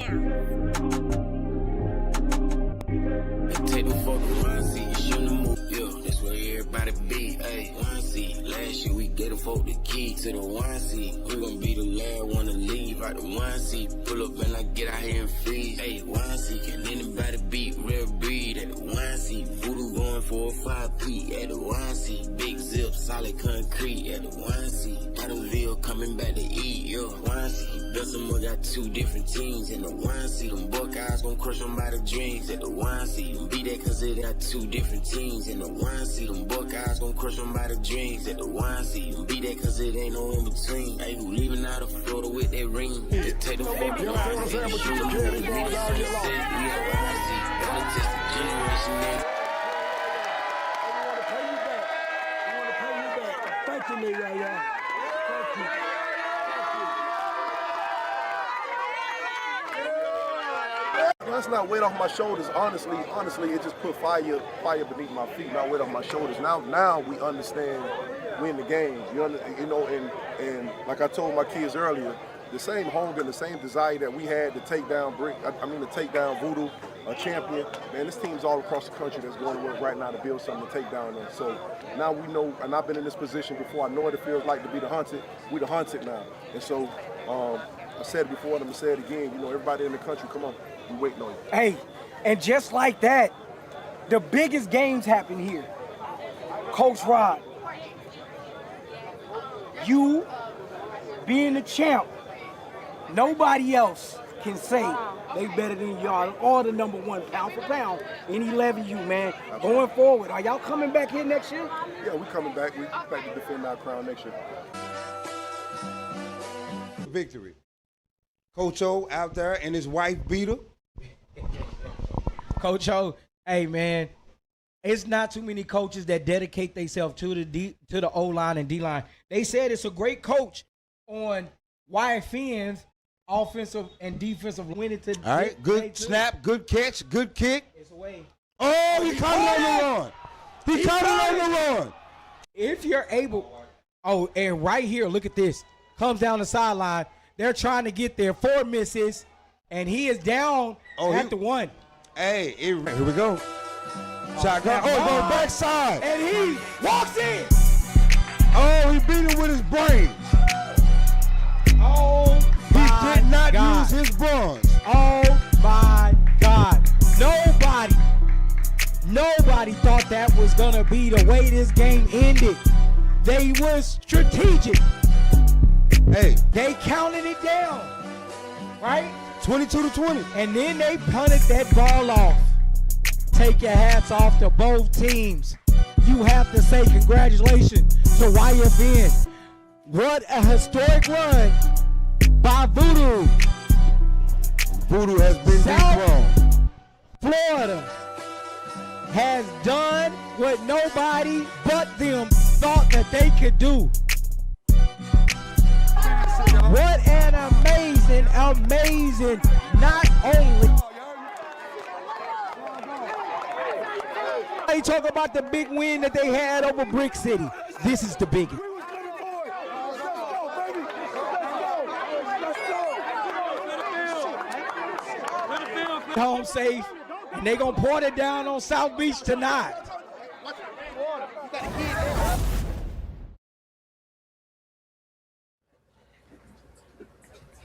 Take the fucking one seat, you shouldn't move. Yeah, that's where everybody be. Ayy, one seat. Last year we gave the folk the key to the one seat. We gon' be the last one to leave out the one seat. Pull up and I get out here and freeze. Ayy, one seat. Can anybody beat real breed at the one seat? Voodoo going for a 5P at the one seat. Big zip, solid concrete at the one seat. Adamville coming back to eat, yeah. One seat. Bessemer got two different teams in the one seat. Them Buckeyes gon' crush them by the dreams at the one seat. Them be that cause they got two different teams in the one seat. Them Buckeyes gon' crush them by the dreams at the one seat. Them be that cause it ain't no in between. Hey, who leaving out of Florida with that ring? They take the fucking one seat. Shoot them over the niggas on the set. We at one seat. Gotta test the generation now. Thank you, me, y'all. Thank you. That's not weight off my shoulders. Honestly, it just put fire beneath my feet, not weight off my shoulders. Now we understand we in the game. You know, and like I told my kids earlier, the same hunger and the same desire that we had to take down to take down Voodoo, a champion. Man, this team's all across the country that's going to work right now to build something to take down them. So now we know, and I've been in this position before. I know what it feels like to be the hunted. We the hunted now, and so I said it before and I'm gonna say it again. You know, everybody in the country, come on. We waiting on you. Hey, and just like that, the biggest games happen here. Coach Rod, you being the champ, nobody else can say they better than y'all or the number one pound for pound in 11U, man. Going forward, are y'all coming back here next year? Yeah, we coming back. We back to defend our crown next year. Victory. Coach O out there and his wife Beater. Coach O, hey man, it's not too many coaches that dedicate themselves to the O-line and D-line. They said it's a great coach on Wyatt Finn's offensive and defensive winning to. All right, good snap, good catch, good kick. It's away. Oh, he caught it on the run. He caught it on the run. If you're able, oh, and right here, look at this. Comes down the sideline. They're trying to get there. 4 misses, and he is down at the 1. Hey, here we go. Shotgun. Oh, go backside. And he walks in. Oh, he beat him with his brains. Oh, he did not use his bronze. Oh, my God. Nobody thought that was going to be the way this game ended. They were strategic. Hey. They counted it down, right? 22-20. And then they punted that ball off. Take your hats off to both teams. You have to say congratulations to YFN. What a historic run by Voodoo. Voodoo has been dethroned. Florida has done what nobody but them thought that they could do. What an amazing, not only. They talk about the big win that they had over Brick City. This is the biggest. Home safe, and they gonna pour it down on South Beach tonight.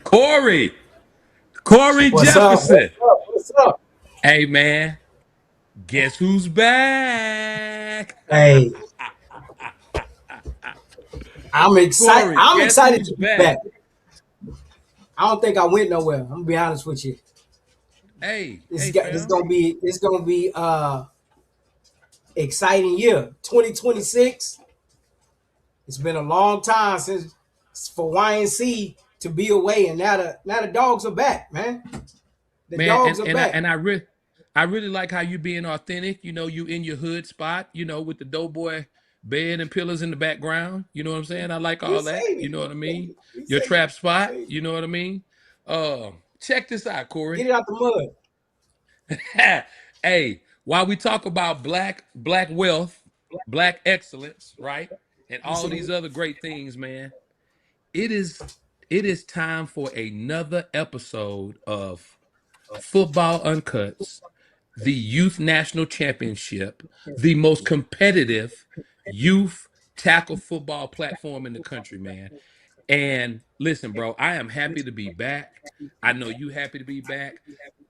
Corey Jefferson. What's up? Hey man, guess who's back? Hey, I'm excited. I'm excited to be back. I don't think I went nowhere. I'm gonna be honest with you. It's gonna be exciting year. 2026. It's been a long time since for YNC to be away, and now the dogs are back, man. The dogs are back. I really like how you being authentic. You know, you in your hood spot. You know, with the Doughboy bed and pillars in the background. You know what I'm saying? I like all that. You know what I mean? Your trap spot. You know what I mean? Check this out, Corey. Get it out the mud. Hey, while we talk about black wealth, black excellence, right? And all these other great things, man. It is time for another episode of Football Uncuts, the Youth National Championship, the most competitive youth tackle football platform in the country, man. And listen, bro, I am happy to be back. I know you happy to be back.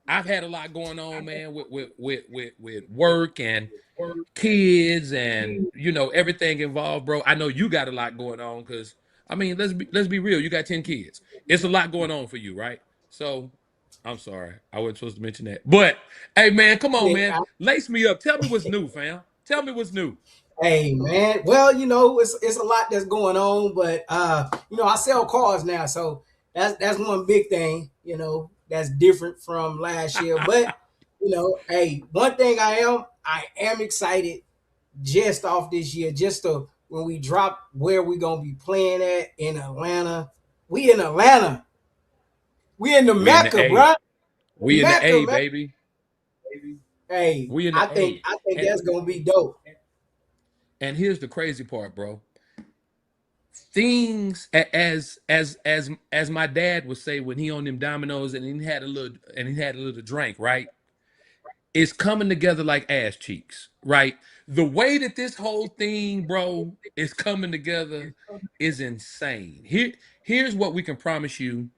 I've had a lot going on, man, with work and kids and everything involved, bro. I know you got a lot going on because I mean, let's be real. You got 10 kids. It's a lot going on for you, right? So I'm sorry, I wasn't supposed to mention that. But hey, man, come on, man, lace me up. Tell me what's new, fam. Tell me what's new. Hey man, well, it's a lot that's going on, but I sell cars now, so that's one big thing, that's different from last year. But hey, one thing I am excited just off this year, just to when we drop where we gonna be playing at in Atlanta. We in Atlanta. We in the We in the Mecca, A. bro. We in the Mecca, A, man. baby. Hey, We in I the think A. I think And that's gonna be dope. here's the crazy part, bro. Things as my dad would say when he on them dominoes and he had a little drink, right? It's coming together like ass cheeks, right? The way that this whole thing, bro, is coming together is insane. Here's what we can promise you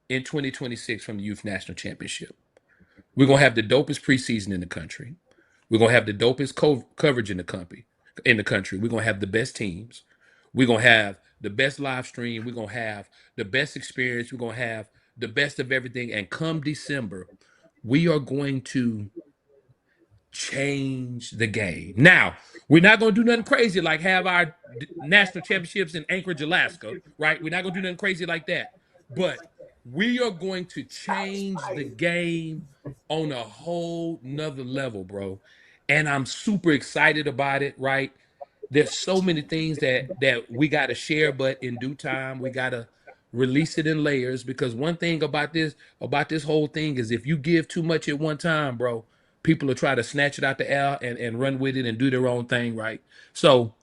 in 2026 from the Youth National Championship. We're gonna have the dopest preseason in the country. We're gonna have the dopest coverage in the country. We're gonna have the best teams. We're gonna have the best live stream. We're gonna have the best experience. We're gonna have the best of everything. And come December, we are going to change the game. Now, we're not going to do nothing crazy like have our national championships in Anchorage, Alaska, right? We're not going to do nothing crazy like that. But we are going to change the game on a whole nother level, bro. And I'm super excited about it, right? There's so many things that we got to share, but in due time, we got to release it in layers because one thing about this whole thing is if you give too much at one time, bro, people will try to snatch it out the air and run with it and do their own thing, right? So,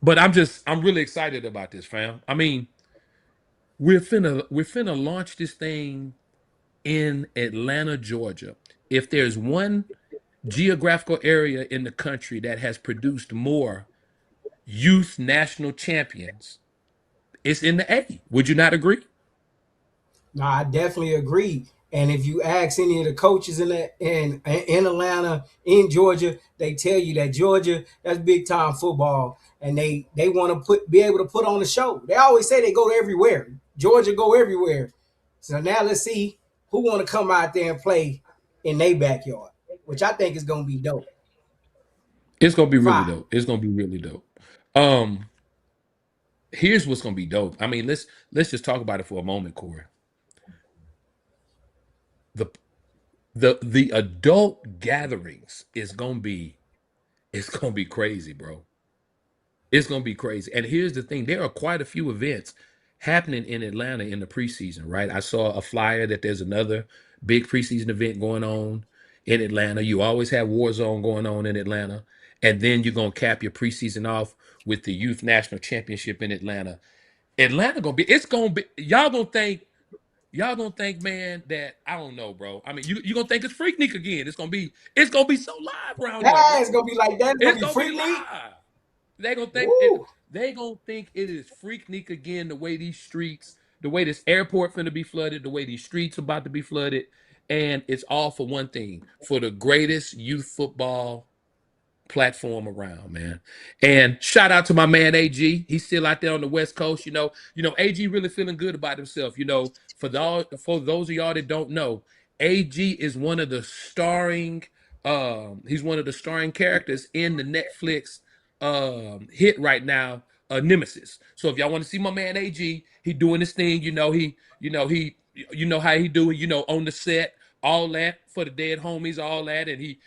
but I'm really excited about this, fam. I mean, we're finna launch this thing in Atlanta, Georgia. If there's one geographical area in the country that has produced more youth national champions, it's in the A. Would you not agree? No, I definitely agree. And if you ask any of the coaches in Atlanta, in Georgia, they tell you that Georgia, that's big time football, and they want to be able to put on a show. They always say they go everywhere. Georgia go everywhere. So now let's see who want to come out there and play in their backyard, which I think is going to be dope. It's gonna be really Fine. dope. It's gonna be really dope. Um, Here's what's gonna be dope. I mean, let's just talk about it for a moment, Corey. The the adult gatherings is gonna be it's gonna be crazy, bro. It's gonna be crazy. And here's the thing: there are quite a few events happening in Atlanta in the preseason, right? I saw a flyer that there's another big preseason event going on in Atlanta. You always have Warzone going on in Atlanta, and then you're gonna cap your preseason off with the Youth National Championship in Atlanta. Atlanta gonna be. It's gonna be. Y'all gonna think, man, that I don't know, bro. I mean, you gonna think it's Freaknik again. It's gonna be so live around there, Yeah, bro. it's going to be like that. It's going It's to be gonna be freak league. live. They gonna think it. Woo. They gonna think it is Freaknik again. The way these streets, the way this airport finna be flooded, the way these streets about to be flooded, and it's all for one thing: for the greatest youth football platform around, man. And shout out to my man AG. He's still out there on the West Coast. AG really feeling good about himself. For those of y'all that don't know, AG is one of the starring he's one of the starring characters in the Netflix hit right now, Nemesis. So if y'all want to see my man AG, he doing his thing, he how he do it, on the set, all that for the dead homies, all that, and he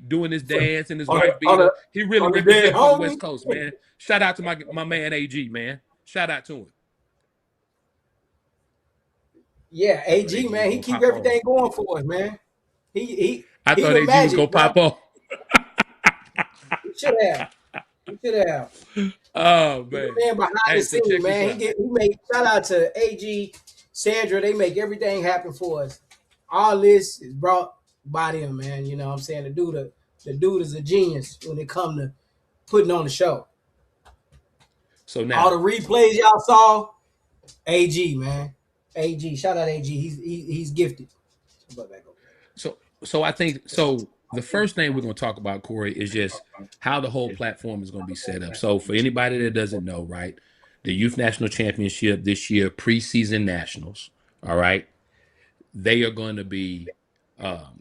doing his dance and his On wife the, on beater. the, He really on the dead representing for the homie. West Coast, man. Shout out to my man AG, man. Shout out to him. Yeah, But AG, AG man, he gonna keep pop off. everything going for us, man. He he I he thought the AG was magic, gonna bro. pop off. He should have. He should have. Oh He the man. man behind the Hey, so scene, check this man. out. He make shout out to AG, Sandra. They make everything happen for us. all this is brought by them, man. You know what I'm saying? The dude is a genius when it comes to putting on the show. So now, all the replays y'all saw, AG, man. AG, shout out AG. He's gifted. so I think so. The first thing we're going to talk about, Corey, is just how the whole platform is going to be set up. So for anybody that doesn't know, right, the Youth National Championship this year, preseason nationals, all right, they are going to be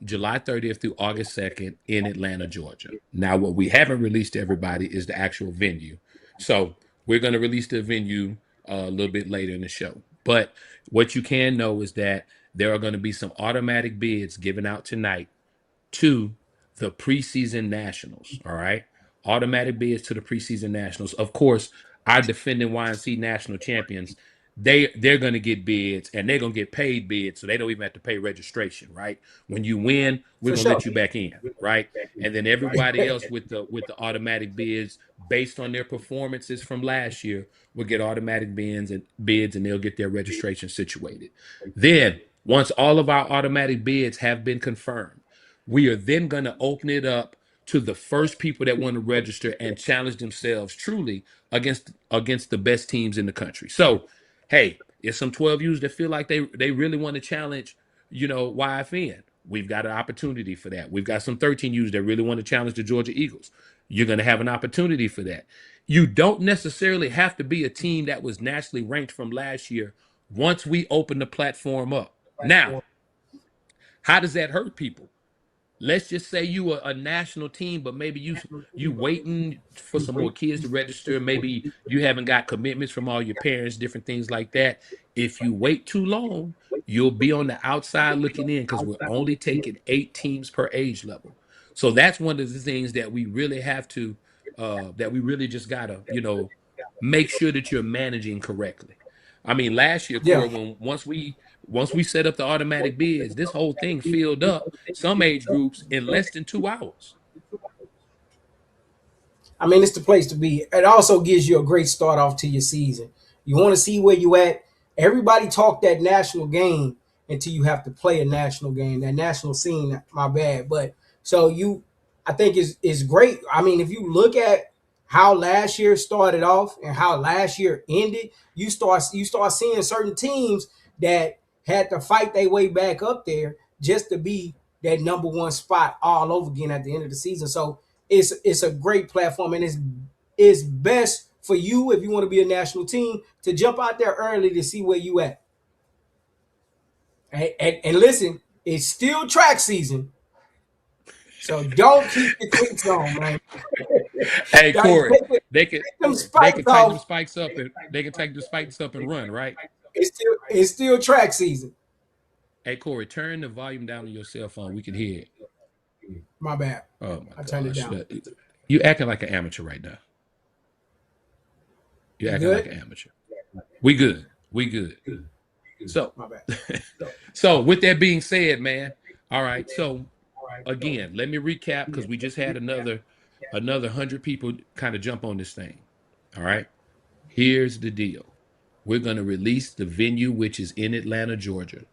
July 30th through August 2nd in Atlanta, Georgia. Now, what we haven't released to everybody is the actual venue. So we're going to release the venue a little bit later in the show. But what you can know is that there are going to be some automatic bids given out tonight to the preseason nationals. All right. Automatic bids to the preseason nationals. Of course, our defending YNC national champions, they're gonna get bids and they're gonna get paid bids, so they don't even have to pay registration, right? When you win, we're For gonna sure. let you back in, right? And then everybody else with the automatic bids based on their performances from last year will get automatic bids and they'll get their registration situated. Then once all of our automatic bids have been confirmed, we are then going to open it up to the first people that want to register and challenge themselves truly against the best teams in the country. So, hey, it's some 12Us that feel like they really want to challenge, YFN. We've got an opportunity for that. We've got some 13Us that really want to challenge the Georgia Eagles. You're going to have an opportunity for that. You don't necessarily have to be a team that was nationally ranked from last year once we open the platform up. Now, how does that hurt people? Let's just say you are a national team, but maybe you waiting for some more kids to register. Maybe you haven't got commitments from all your parents, different things like that. If you wait too long, you'll be on the outside looking in because we're only taking 8 teams per age level. So that's one of the things that we really have to, that we really just gotta, make sure that you're managing correctly. I mean, last year, Yeah. Corey, when once we set up the automatic bids, this whole thing filled up some age groups in less than 2 hours. I mean, it's the place to be. It also gives you a great start off to your season. You want to see where you at. Everybody talk that national game until you have to play a national game. That national scene, my bad. But so I think is great. I mean, if you look at how last year started off and how last year ended, you start seeing certain teams that had to fight their way back up there just to be that number one spot all over again at the end of the season. So it's a great platform, and it's best for you if you want to be a national team to jump out there early to see where you at. And listen, it's still track season, so don't keep the cleats on, man. Hey, Corey, they can them they spikes can take them off. spikes up and they can take the spikes up and run, right? It's still track season. Hey, Corey, turn the volume down on your cell phone. We can hear it. My bad. Oh my I turned it gosh. down. You acting like an amateur right now. You're You acting like good? an amateur. We good. We good. So, My bad. so with that being said, man, all right. So again, let me recap because we just had another 100 people kind of jump on this thing. All right. Here's the deal. We're going to release the venue, which is in Atlanta, Georgia,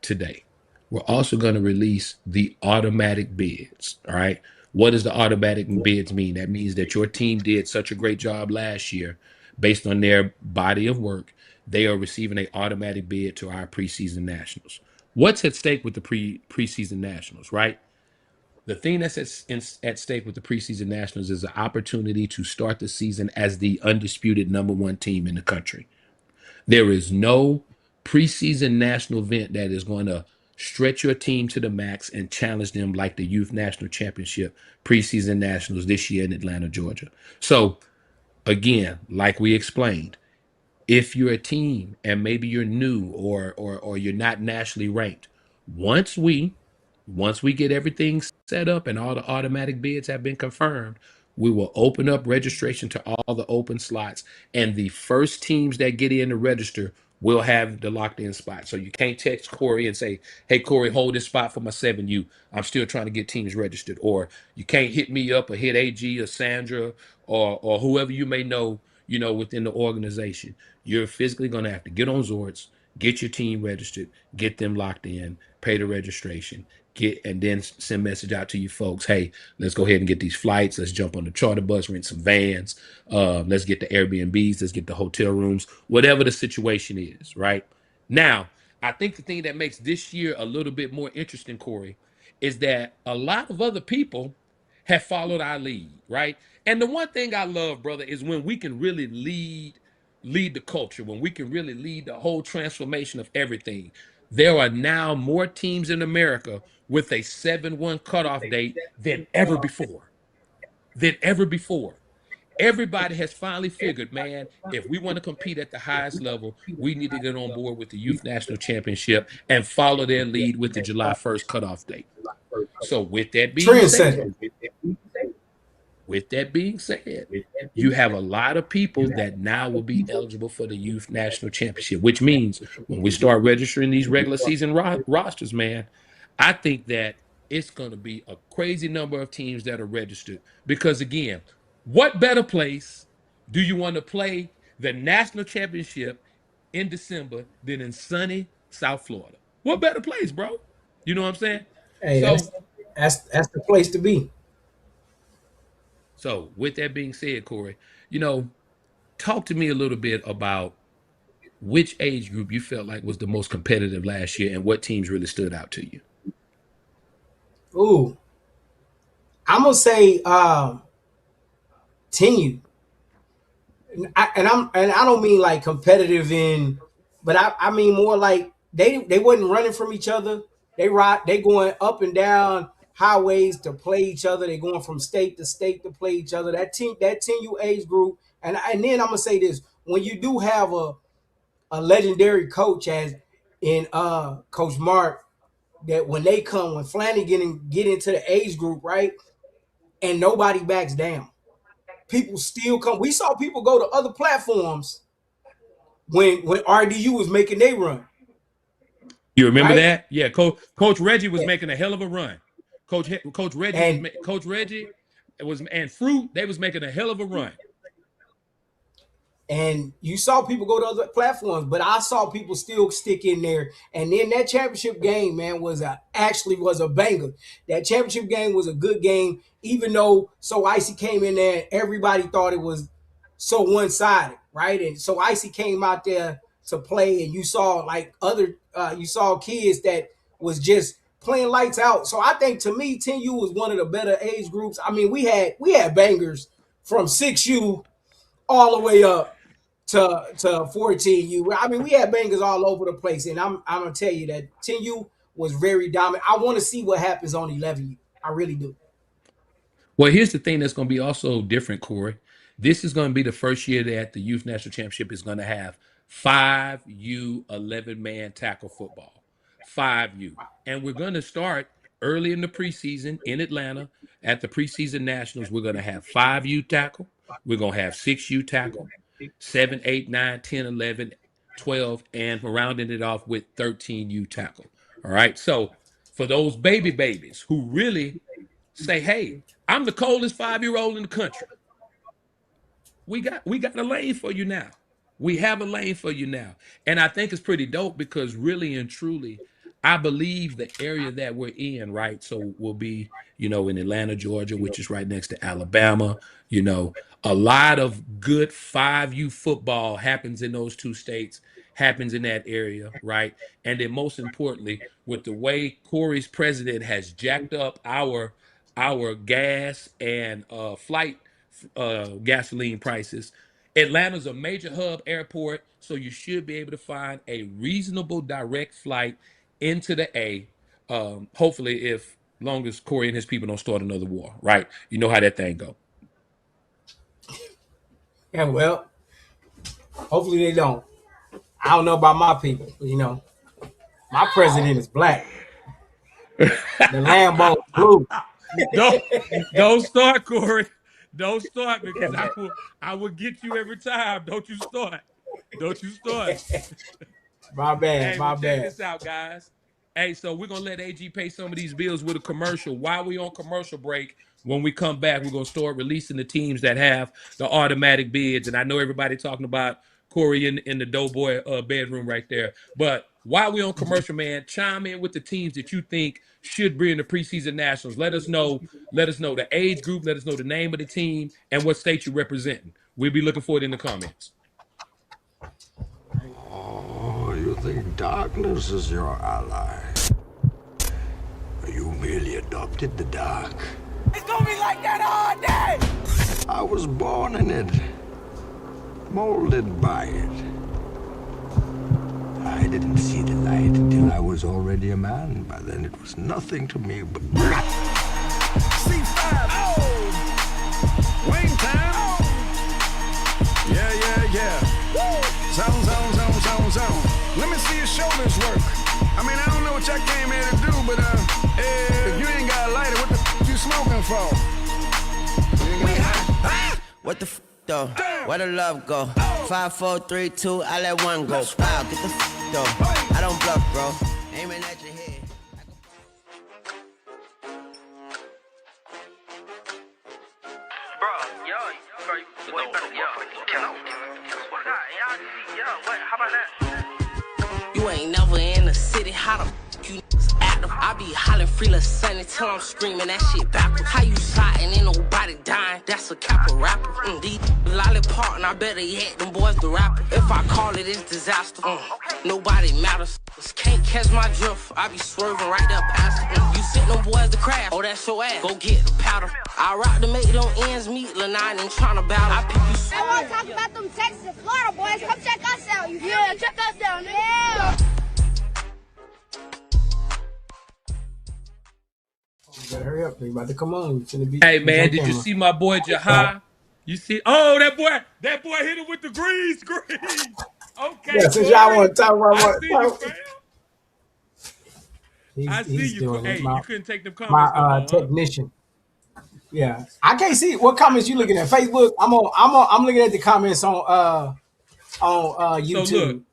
today. We're also going to release the automatic bids. All right. What does the automatic bids mean? That means that your team did such a great job last year based on their body of work. They are receiving an automatic bid to our preseason nationals. What's at stake with the preseason nationals, right? The thing that's at stake with the preseason nationals is the opportunity to start the season as the undisputed number one team in the country. There is no preseason national event that is going to stretch your team to the max and challenge them like the Youth National Championship preseason nationals this year in Atlanta, Georgia. So, again, like we explained, if you're a team and maybe you're new or you're not nationally ranked, once we get everything set up and all the automatic bids have been confirmed, we will open up registration to all the open slots, and the first teams that get in to register will have the locked in spot. So you can't text Corey and say, "Hey Corey, hold this spot for my 7U. I'm still trying to get teams registered." Or you can't hit me up or hit AG or Sandra or whoever you may know, within the organization. You're physically going to have to get on Zords, get your team registered, get them locked in, pay the registration, and then send message out to you folks. Hey, let's go ahead and get these flights. Let's jump on the charter bus, rent some vans. Let's get the Airbnbs. Let's get the hotel rooms, whatever the situation is, right? Now, I think the thing that makes this year a little bit more interesting, Corey, is that a lot of other people have followed our lead, right? And the one thing I love, brother, is when we can really lead the culture, when we can really lead the whole transformation of everything. There are now more teams in America with a 7-1 cutoff date than ever before. Than ever before. Everybody has finally figured, man, if we want to compete at the highest level, we need to get on board with the Youth National Championship and follow their lead with the July 1st cutoff date. So with that being said, you have a lot of people that now will be eligible for the Youth National Championship, which means when we start registering these regular season rosters, man, I think that it's going to be a crazy number of teams that are registered. Because again, what better place do you want to play the national championship in December than in sunny South Florida? What better place, bro? You know what I'm saying? Hey, So that's the place to be. So, with that being said, Corey, talk to me a little bit about which age group you felt like was the most competitive last year and what teams really stood out to you. Ooh, I'm gonna say 10U. And I don't mean like competitive but I mean more like they wasn't running from each other. They going up and down highways to play each other. They going from state to state to play each other. That 10U age group, and then I'm gonna say this: when you do have a legendary coach as in Coach Mark, that when Flanagan get into the age group, right, and nobody backs down. People still come. We saw people go to other platforms when RDU was making their run. You remember that? Yeah, Coach Reggie was making a hell of a run. Coach Reggie and Fruit, they was making a hell of a run. And you saw people go to other platforms, but I saw people still stick in there. And then that championship game, man, actually was a banger. That championship game was a good game, even though So Icy came in there and everybody thought it was so one-sided, right? And So Icy came out there to play, and you saw you saw kids that was just playing lights out. So I think, to me, 10U was one of the better age groups. I mean, we had bangers from 6U all the way up to 14U. I mean, we had bangers all over the place, and I'm gonna tell you that 10U was very dominant. I want to see what happens on 11U. I really do. Well, here's the thing that's going to be also different, Corey. This is going to be the first year that the Youth National Championship is going to have 5U 11-man tackle football. 5U. And we're going to start early in the preseason in Atlanta at the preseason nationals. We're going to have 5U tackle. We're going to have 6U tackle, 7, 8, 9, 10, 11, 12, and we're rounding it off with 13U tackle. All right. So for those babies who really say, hey, I'm the coldest 5-year-old in the country, we got a lane for you now. We have a lane for you now. And I think it's pretty dope because really and truly, I believe the area that we're in, right? So we'll be, in Atlanta, Georgia, which is right next to Alabama. A lot of good 5U football happens in those two states, happens in that area, right? And then most importantly, with the way Corey's president has jacked up our gas and flight gasoline prices, Atlanta's a major hub airport, so you should be able to find a reasonable direct flight into the A. Hopefully, if long as Corey and his people don't start another war, right? You know how that thing go. Yeah, well, hopefully they don't. I don't know about my people, my president is black. The Lambo blue. Don't start, Corey. Don't start, because I will get you every time. Don't you start. My bad. Check this out, guys. Hey, so we're gonna let AG pay some of these bills with a commercial. While we on commercial break, when we come back, we're gonna start releasing the teams that have the automatic bids. And I know everybody talking about Corey in the Doughboy bedroom right there, but while we're on commercial, man, chime in with the teams that you think should be in the preseason nationals. Let us know the age group, let us know the name of the team, and what state you're representing. We'll be looking for it in the comments. Oh, you think darkness is your ally? You merely adopted the dark. It's gonna be like that all day! I was born in it, molded by it. I didn't see the light until I was already a man. By then it was nothing to me but black. C5, oh! Wing time! Oh. Yeah. Woo! Zone. Let me see your shoulders work. I mean, I don't know what y'all came here to do, but if you ain't got a lighter, what the f you smoking for? What the f though? Where the love go? 5, 4, 3, 2, I let one go. Wow, get the f though. I don't bluff, bro. Aiming at your head. You ain't never in the city, how the f you niggas active? I be hollering free little sunny till I'm screaming that shit backwards. How you shotting, ain't nobody dying, that's a capital rapper. These lollipop, and I better yet, them boys the rapper. If I call it, it's disaster. Nobody matters. Can't catch my drift, I be swerving right there past it. You sent them boys to crash, oh that's your ass, go get the powder. I rock to make them ends meet, Lil' Nine ain't tryna battle. I pick you. I wanna talk about them Texas and Florida boys, come check us out, you hear? Yeah, check us out, nigga. Yeah. You better hurry up, you about to come on. Hey man, did you see my boy Jahai? You see? Oh, that boy hit him with the green screen. Okay. Yeah, since y'all want to talk about I see you, fam. I see you. Doing hey, my, you couldn't take them comments. My technician. Yeah, I can't see what comments you looking at. Facebook. I'm looking at the comments on YouTube.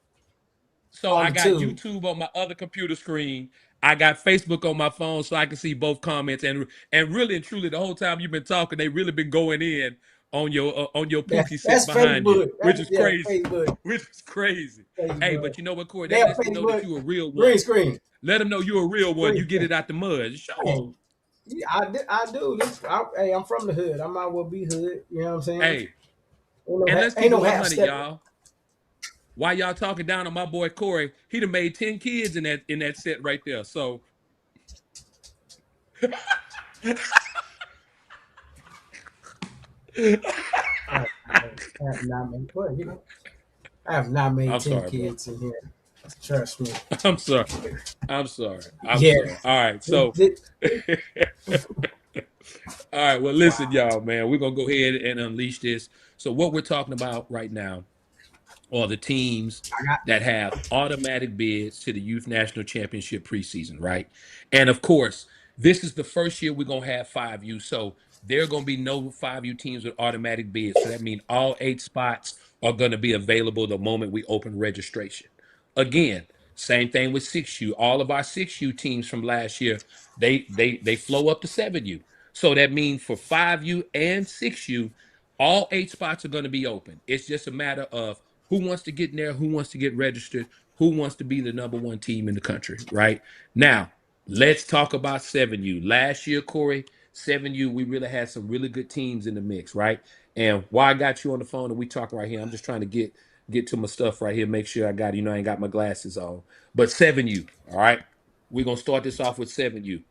So I got YouTube on my other computer screen. I got Facebook on my phone, so I can see both comments. And really and truly, the whole time you've been talking, they really been going in on your Pookie set behind Facebook. you, which is crazy. Facebook. Which is crazy. Facebook. Hey, but you know what, Corey? That lets me know that you a real one. Green screen. Let them know you're a real one. You get it out the mud. Show them. Yeah, I do. Hey, I'm from the hood. I might well be hood. You know what I'm saying? Hey, and let's keep it 100, y'all. While y'all talking down on my boy Corey, he done made 10 kids in that set right there. So I have not made 10 kids in here. Trust me. I'm sorry. I'm sorry. All right. So all right. Well, listen, y'all, man. We're gonna go ahead and unleash this. So what we're talking about right now are the teams that have automatic bids to the Youth National Championship preseason, right? And of course, this is the first year we're gonna have 5U. So there are gonna be no 5U teams with automatic bids. So that means all 8 spots are gonna be available the moment we open registration. Again, same thing with 6U. All of our 6U teams from last year, they flow up to 7U. So that means for 5U and 6U, all 8 spots are going to be open. It's just a matter of who wants to get in there, who wants to get registered, who wants to be the #1 team in the country, right? Now, let's talk about 7U. Last year, Corey, 7U, we really had some really good teams in the mix, right? And while I got you on the phone and we talking right here, I'm just trying to get to my stuff right here, make sure I got it. I ain't got my glasses on. But 7U, all right? We're going to start this off with 7U.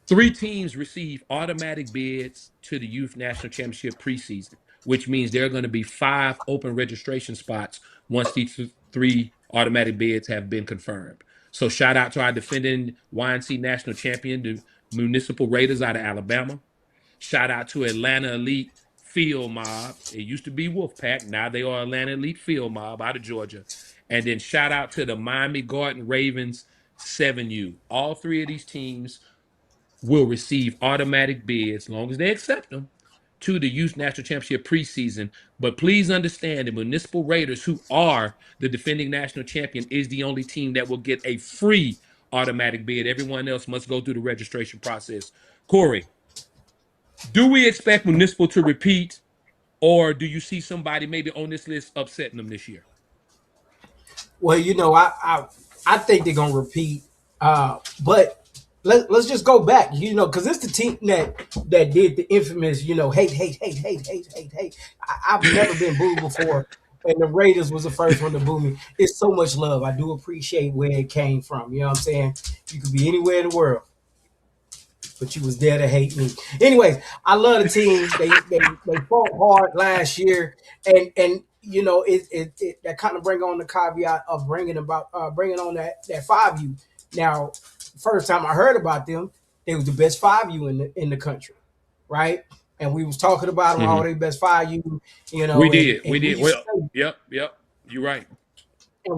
3 teams receive automatic bids to the Youth National Championship preseason, which means there are going to be 5 open registration spots once these 3 automatic bids have been confirmed. So shout out to our defending YNC National Champion, the Municipal Raiders out of Alabama. Shout out to Atlanta Elite Field Mob. It used to be Wolfpack. Now they are Atlanta Elite Field Mob out of Georgia. And then shout out to the Miami Garden Ravens 7U. All 3 of these teams will receive automatic bids, as long as they accept them, to the Youth National Championship preseason. But please understand, the Municipal Raiders, who are the defending national champion, is the only team that will get a free automatic bid. Everyone else must go through the registration process. Corey, do we expect Municipal to repeat, or do you see somebody maybe on this list upsetting them this year? Well, I think they're gonna repeat. But let's just go back, because it's the team that did the infamous, hate, hate, hate, hate, hate, hate, hate. I've never been booed before, and the Raiders was the first one to boo me. It's so much love. I do appreciate where it came from. You know what I'm saying? You could be anywhere in the world, but you was there to hate me. Anyways, I love the team. They fought hard last year, and it that kind of bring on the caveat of bringing on that 5U. Now, first time I heard about them, they was the best 5U in the country, right? And we was talking about them, all they best 5U, We and, did. We and we did. used Well, to say, yep. You're right. and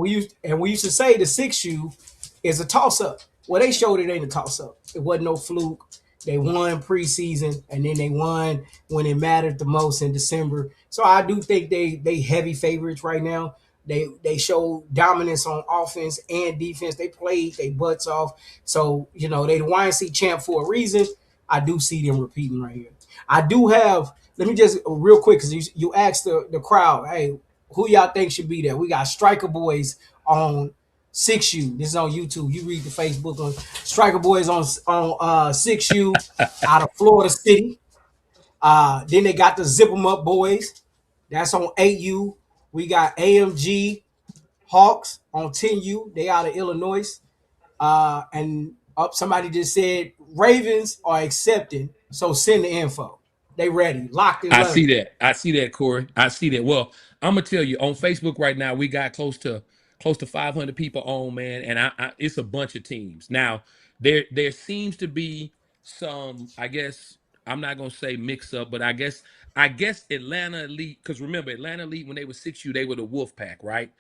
we used to say the 6U is a toss up. Well, they showed it ain't a toss up. It wasn't no fluke. They won preseason, and then they won when it mattered the most in December. So I do think they heavy favorites right now. They show dominance on offense and defense. They played their butts off. So they the YNC champ for a reason. I do see them repeating right here. I do have. Let me just real quick, because you asked the crowd, hey, who y'all think should be there? We got Striker Boys on 6U. This is on YouTube. You read the Facebook on Striker Boys on 6U out of Florida City. Then they got the Zip 'em Up Boys. That's on 8U. We got AMG Hawks on 10U. They out of Illinois. And somebody just said Ravens are accepting, so send the info. They ready, locked and I loaded. see that. I see that, Corey. I see that. Well, I'm gonna tell you on Facebook right now, we got close to 500 people on, man, and it's a bunch of teams. Now, there seems to be some, I guess I'm not gonna say mix up, but I guess Atlanta Elite, because remember Atlanta Elite when they were 6U, they were the Wolf Pack, right?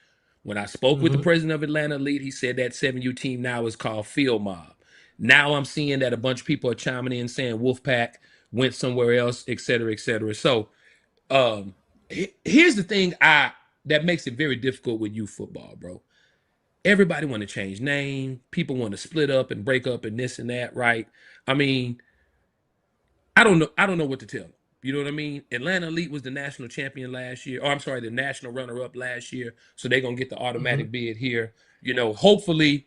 When I spoke with the president of Atlanta Elite, he said that 7U team now is called Field Mob. Now I'm seeing that a bunch of people are chiming in saying Wolfpack went somewhere else, et cetera, et cetera. So here's the thing that makes it very difficult with youth football, bro. Everybody want to change name. People want to split up and break up and this and that, right? I mean, I don't know. I don't know what to tell them. You know what I mean? Atlanta Elite was the national champion last year. Or I'm sorry, the national runner-up last year. So they're gonna get the automatic bid here. Hopefully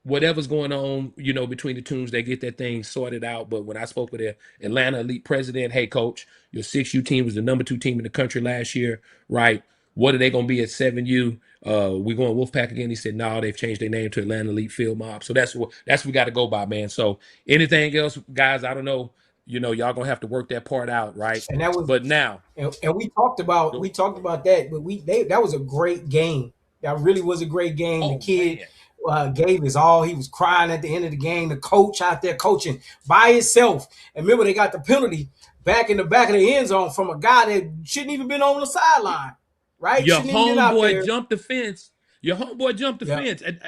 whatever's going on, between the teams, they get that thing sorted out. But when I spoke with the Atlanta Elite president, hey, coach, your 6U team was the number 2 team in the country last year, right? What are they going to be at 7U? We going Wolfpack again? He said, no, they've changed their name to Atlanta Elite Field Mob. So that's what we got to go by, man. So anything else, guys, I don't know. Y'all going to have to work that part out, right? And that was But now. and we talked about that, but that was a great game. That really was a great game. The kid gave his all. He was crying at the end of the game. The coach out there coaching by himself. And remember, they got the penalty back in the back of the end zone from a guy that shouldn't even been on the sideline, right? Your Shouldn't even been out there. homeboy jumped the fence. Your homeboy jumped the fence. And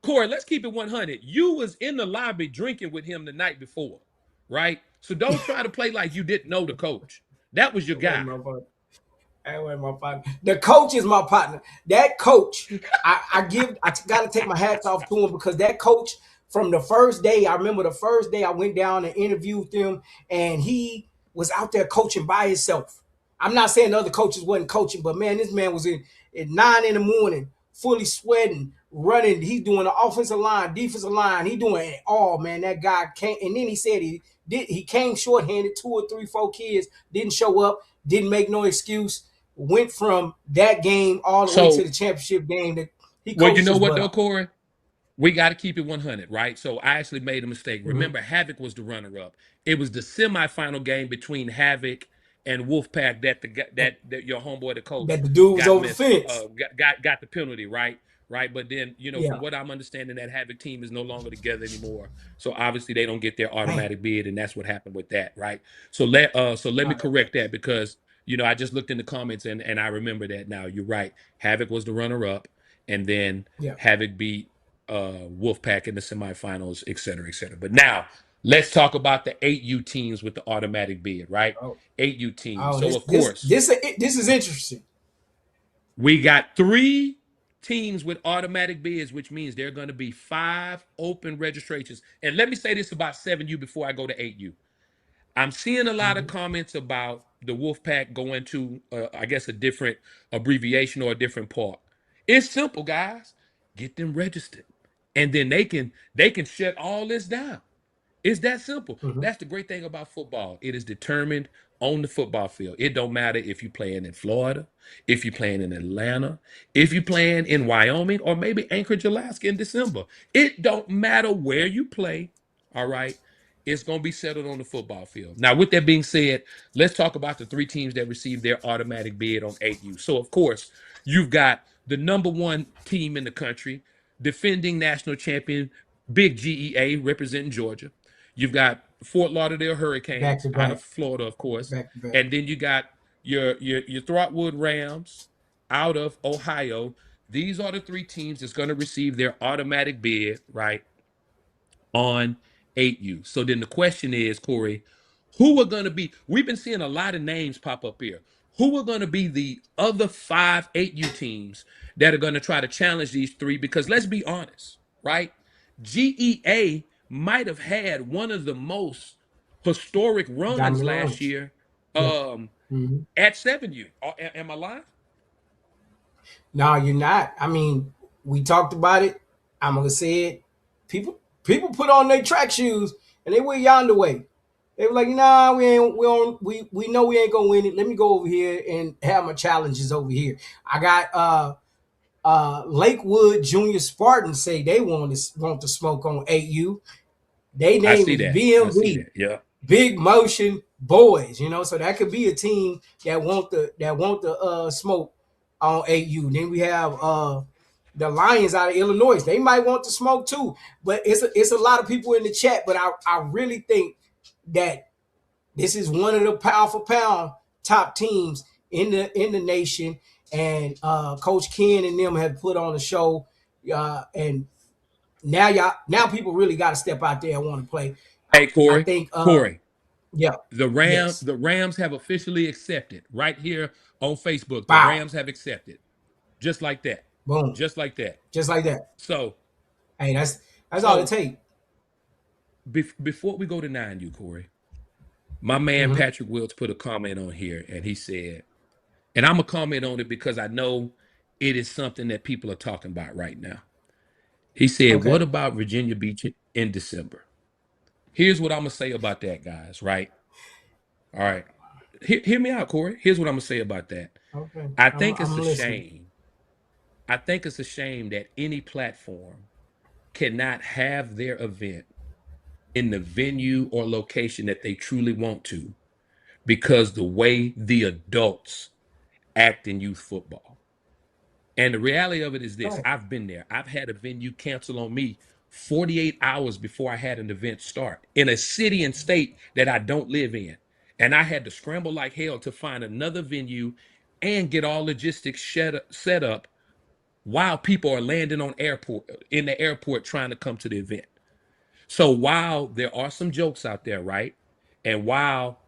Corey, let's keep it 100. You was in the lobby drinking with him the night before, right? So don't try to play like you didn't know the coach. That was your guy. My partner. The coach is my partner. That coach, I got to take my hats off to him, because that coach, from the first day, I remember the first day I went down and interviewed him, and he was out there coaching by himself. I'm not saying the other coaches wasn't coaching, but man, this man was at 9 in the morning, fully sweating, running. He's doing the offensive line, defensive line. He doing it all, man. That guy came, and then he said he came shorthanded, 2 or 3, 4 kids, didn't show up, didn't make no excuse. Went from that game all the way to the championship game. That he coached. Well, you know what though, Corey? We got to keep it 100, right? So I actually made a mistake. Remember, Havoc was the runner-up. It was the semifinal game between Havoc and Wolfpack that your homeboy, the coach, that the dude was over the fence. Got the penalty, right? Right, but then from what I'm understanding, that Havoc team is no longer together anymore. So obviously they don't get their automatic bid, and that's what happened with that, right? So let me correct that, because I just looked in the comments and I remember that now. You're right. Havoc was the runner-up, and then Havoc beat Wolfpack in the semifinals, et cetera, et cetera. But now let's talk about the 8U teams with the automatic bid, right? 8U teams. So of course, this is interesting. We got 3 teams with automatic bids, which means there are going to be 5 open registrations. And let me say this about 7U before I go to 8U. I'm seeing a lot of comments about the Wolfpack going to, I guess, a different abbreviation or a different park. It's simple, guys. Get them registered, and then they can shut all this down. It's that simple. Mhm. That's the great thing about football. It is determined on the football field. It don't matter if you're playing in Florida, if you're playing in Atlanta, if you're playing in Wyoming, or maybe Anchorage, Alaska in December. It don't matter where you play. All right. It's going to be settled on the football field. Now, with that being said, let's talk about the three teams that received their automatic bid on 8U. So, of course, you've got the number one team in the country, defending national champion, Big GEA, representing Georgia. You've got Fort Lauderdale Back Hurricanes to out back, of Florida, of course, back to back. and then you got your Throatwood Rams out of Ohio. These are the three teams that's going to receive their automatic bid, right, on 8U. So then the question is, Corey, who are going to be? We've been seeing a lot of names pop up here. Who are going to be the other 5 8U teams that are going to try to challenge these three? Because let's be honest, right? GEA might have had one of the most historic runs Diamond last runs. year Yeah. at 7U. Am I lying? No, you're not. I mean, we talked about it. I'm gonna say it. People put on their track shoes and they went yonder way. They were like, nah, we know we ain't gonna win it. Let me go over here and have my challenges over here. I got Lakewood Junior Spartans say they want to smoke on 8U. They I name see is that. I see BMB. that. Yeah. Big Motion Boys, so that could be a team that want the smoke on 8U. Then we have the Lions out of Illinois. They might want to smoke too, but it's a lot of people in the chat. But I really think that this is one of the pound for pound top teams in the nation, and Coach Ken and them have put on a show, and now people really got to step out there and want to play. Hey, I Corey. think Corey. yeah. Yes. The Rams have officially accepted right here on Facebook. The Bow. Rams have accepted. Just like that. Boom. Just like that. Just like that. So, Hey, that's all it takes. Before we go to 9U, Corey, my man Patrick Wilts put a comment on here, and he said, and I'm gonna comment on it because I know it is something that people are talking about right now. He said, Okay. "What about Virginia Beach in December?" Here's what I'm gonna say about that, guys. Right? All right. Hear me out, Corey. Here's what I'm gonna say about that. Okay. I think it's I'm a listening. shame. I think it's a shame that any platform cannot have their event in the venue or location that they truly want to because the way the adults act in youth football. And the reality of it is this: Right. I've been there. I've had a venue cancel on me 48 hours before I had an event start in a city and state that I don't live in. And I had to scramble like hell to find another venue and get all logistics set up while people are landing in the airport trying to come to the event. So while there are some jokes out there, right? And while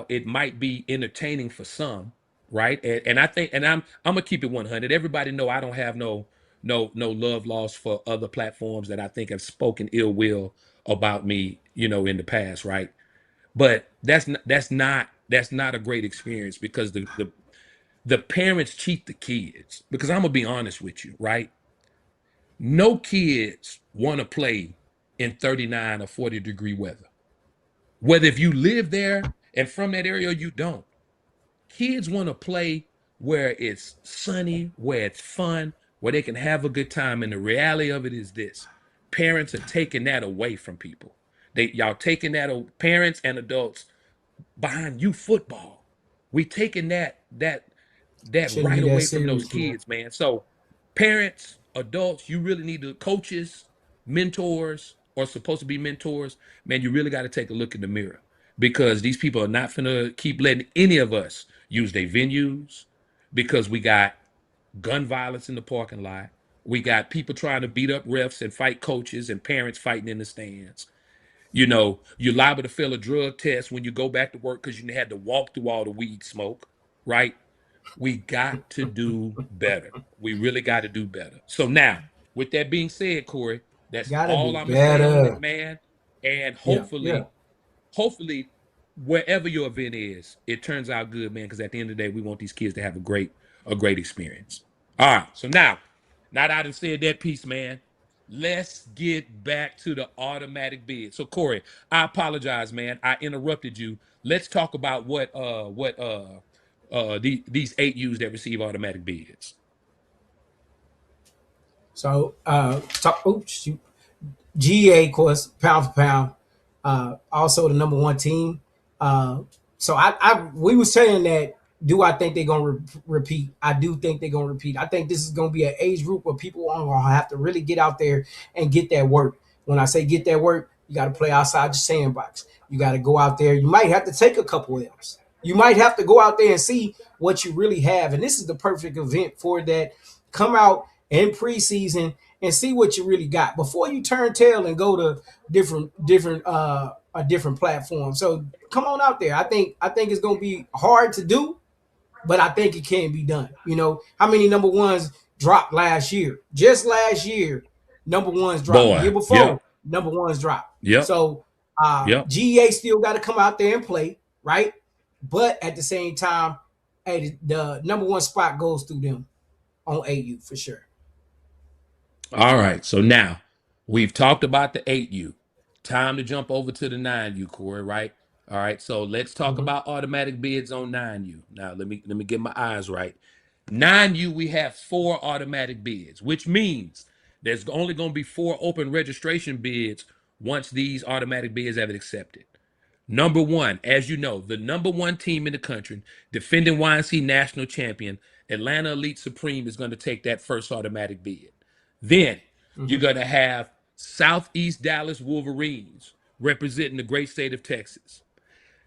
it might be entertaining for some, right? And I think, and I'm gonna keep it 100. Everybody know I don't have no love lost for other platforms that I think have spoken ill will about me, in the past, right? But that's not a great experience because the parents cheat the kids. Because I'm gonna be honest with you, right? No kids want to play in 39 or 40-degree weather. Whether if you live there and from that area or you don't. Kids want to play where it's sunny, where it's fun, where they can have a good time. And the reality of it is this: parents are taking that away from people. Y'all taking that, parents and adults, behind youth football. We taking that Shouldn't be right that away from those serious, man. kids, man. So parents, adults, you really need to, coaches, mentors, or supposed to be mentors, man, you really got to take a look in the mirror because these people are not finna keep letting any of us use their venues because we got gun violence in the parking lot. We got people trying to beat up refs and fight coaches and parents fighting in the stands. You're liable to fail a drug test when you go back to work because you had to walk through all the weed smoke, right? We got to do better. We really got to do better. So now, with that being said, Corey, that's Gotta all do I'm gonna say on it, better. man. And Yeah. hopefully, wherever your event is, it turns out good, man. Because at the end of the day, we want these kids to have a great experience. All right. So now that I done said that piece, man, let's get back to the automatic bid. So Corey, I apologize, man. I interrupted you. Let's talk about these 8Us that receive automatic bids. So, GA, of course, pound for pound, also the number one team. So we was saying that. Do I think they're gonna repeat? I do think they're gonna repeat. I think this is gonna be an age group where people are gonna have to really get out there and get that work. When I say get that work, you got to play outside your sandbox. You got to go out there. You might have to take a couple L's. You might have to go out there and see what you really have. And this is the perfect event for that. Come out in preseason and see what you really got before you turn tail and go to a different platform. So come on out there. I think it's gonna be hard to do, but I think it can be done. You know, how many number ones dropped last year? Just last year, number ones dropped. The Boy, year before, yep, number ones dropped. yep, So yep. GEA still got to come out there and play, right? But at the same time, hey, the number one spot goes through them on AU for sure. All right. So now we've talked about the 8U. Time to jump over to the 9U, Corey, right? All right. So let's talk Mm-hmm. about automatic bids on 9U. Now let me get my eyes right. 9U, we have 4 automatic bids, which means there's only going to be 4 open registration bids once these automatic bids have been accepted. Number one, as you know, the number one team in the country, defending YNC national champion, Atlanta Elite Supreme is going to take that first automatic bid. Then you're Mm-hmm. going to have Southeast Dallas Wolverines representing the great state of Texas.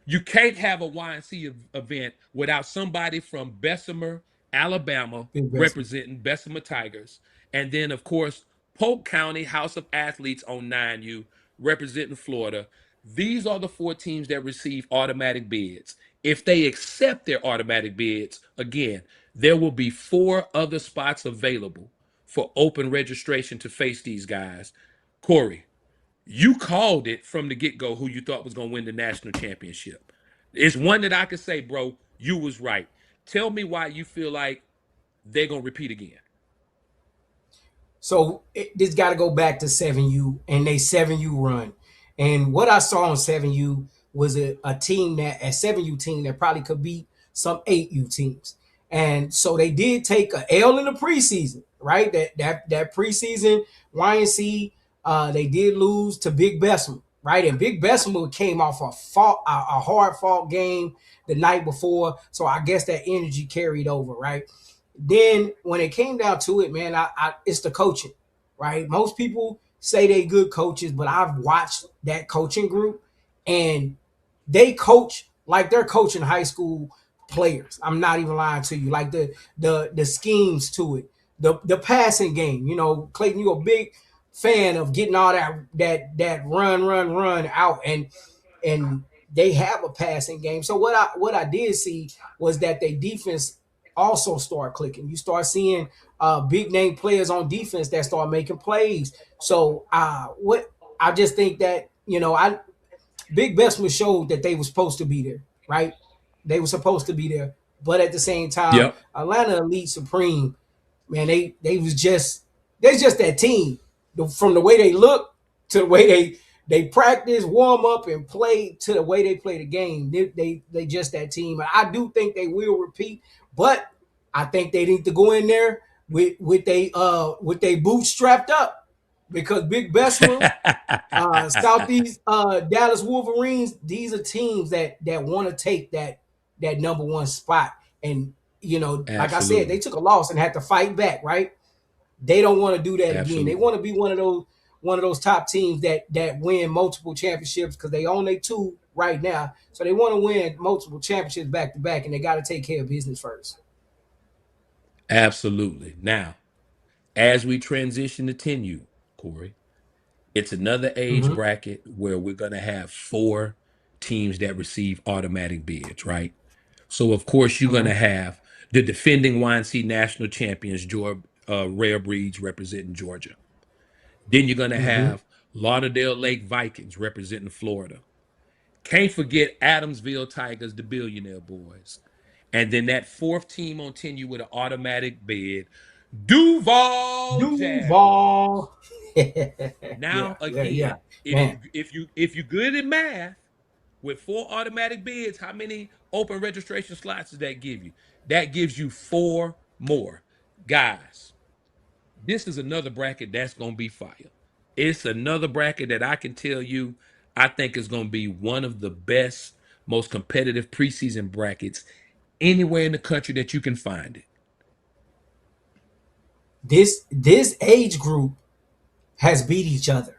You can't have a YNC event without somebody from Bessemer, Alabama, Big Bessie. representing Bessemer Tigers. And then, of course, Polk County House of Athletes on 9U, representing Florida. These are the 4 teams that receive automatic bids. If they accept their automatic bids, again, there will be 4 other spots available for open registration to face these guys. Corey, you called it from the get-go who you thought was going to win the national championship. It's one that I could say, bro, you was right. Tell me why you feel like they're going to repeat again. So this got to go back to 7U and they 7U run. And what I saw on 7U was a team that, a 7U team that probably could beat some 8U teams. And so they did take a L in the preseason, right? That preseason YNC, they did lose to Big Bessemer, right? And Big Bessemer came off a hard fought game the night before. So I guess that energy carried over, right? Then when it came down to it, man, it's the coaching, right? Most people say they good coaches, but I've watched that coaching group and they coach like they're coaching high school players. I'm not even lying to you. Like the schemes to it, the passing game. You know, Clayton, you're a big fan of getting all that run out and they have a passing game. So what I did see was that their defense also start clicking. You start seeing big name players on defense that start making plays. So what I just think that, you know, Big Bessemer showed that they were supposed to be there, right? They were supposed to be there. But at the same time, Yep. Atlanta Elite Supreme, man, they're just that team. From the way they look to the way they practice, warm up, and play to the way they play the game. They just that team. And I do think they will repeat, but I think they need to go in there with they boots strapped up because Big Bessemer, Southeast Dallas Wolverines, these are teams that want to take that number one spot. And you know, like I said, Absolutely. they took a loss and had to fight back, right? They don't want to do that again. Absolutely. They want to be one of those top teams that win multiple championships because they own their 2 right now. So they want to win multiple championships back to back, and they got to take care of business first. Absolutely. Now, as we transition to 10U, Corey, it's another age Mm-hmm. bracket where we're going to have 4 teams that receive automatic bids, right? So, of course, you're going Mm-hmm. to have the defending YNC national champions, Rare Breeds, representing Georgia. Then you're going to Mm-hmm. have Lauderdale Lake Vikings, representing Florida. Can't forget Adamsville Tigers, the Billionaire Boys. And then that 4th team on 10U with an automatic bid, Duval Jaguars. Duval. Now Yeah, again, man. if you're good at math, with 4 automatic bids, how many open registration slots does that give you? That gives you 4 more. Guys, this is another bracket that's going to be fire. It's another bracket that I can tell you I think is going to be one of the best, most competitive preseason brackets anywhere in the country that you can find it. This age group has beat each other.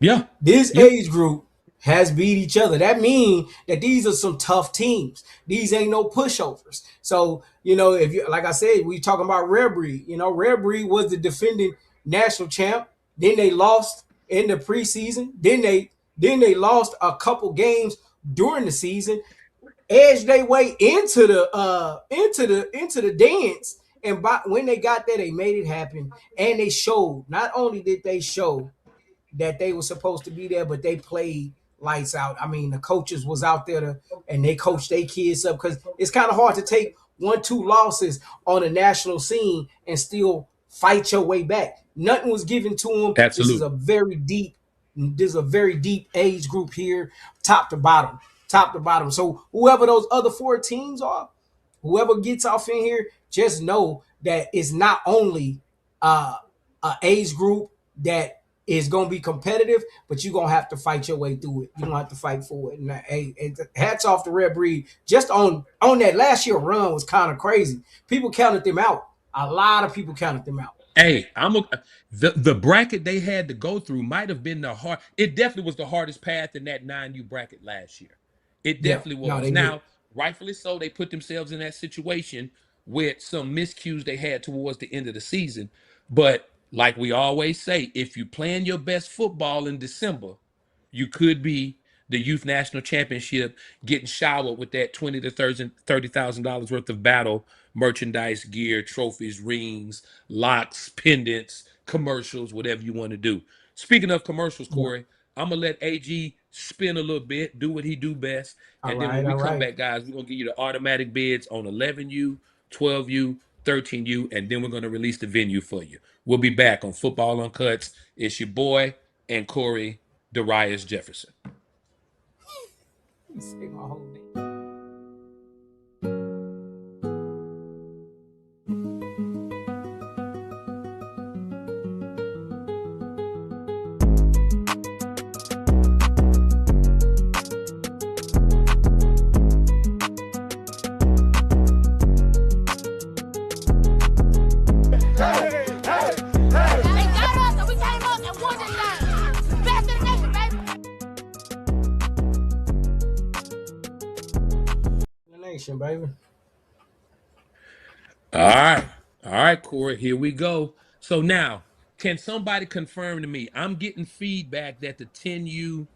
Yeah. This Yep. age group has beat each other. That means that these are some tough teams. These ain't no pushovers. So, if you, like I said, we talking about Rare Breed. Rare Breed was the defending national champ. Then they lost in the preseason. Then they lost a couple games during the season. Edged their way into the dance. And when they got there, they made it happen. And they showed. Not only did they show that they were supposed to be there, but they played lights out. I mean, the coaches was out there and they coached their kids up, because it's kind of hard to take 1-2 losses on a national scene and still fight your way back. Nothing was given to them. Absolutely. This is a very deep age group here, top to bottom. So whoever those other 4 teams are, whoever gets off in here, just know that it's not only an age group that is going to be competitive, but you're going to have to fight your way through it. You're going to have to fight for it. And hey, hats off to Red Breed. Just on that last year run was kind of crazy. People counted them out. A lot of people counted them out. Hey, the bracket they had to go through might have been it definitely was the hardest path in that 9U bracket last year. It Yeah, definitely no, was. they Now, did. rightfully so, they put themselves in that situation with some miscues they had towards the end of the season. But like we always say, if you plan your best football in December, you could be the youth national championship, getting showered with that $20,000 to $30,000 worth of battle merchandise, gear, trophies, rings, locks, pendants, commercials, whatever you want to do. Speaking of commercials, Yeah. Corey, I'm gonna let AG spin a little bit, do what he do best, and then when we All come right. back, guys, we're gonna give you the automatic bids on 11U, 12U, 13U, and then we're gonna release the venue for you. We'll be back on Football Uncuts. It's your boy and Corey Darius Jefferson. Say my whole name. They got us and we came up and won this thing. Best in the nation, baby. The nation, baby. All right, Corey, here we go. So now, can somebody confirm to me? I'm getting feedback that the 10U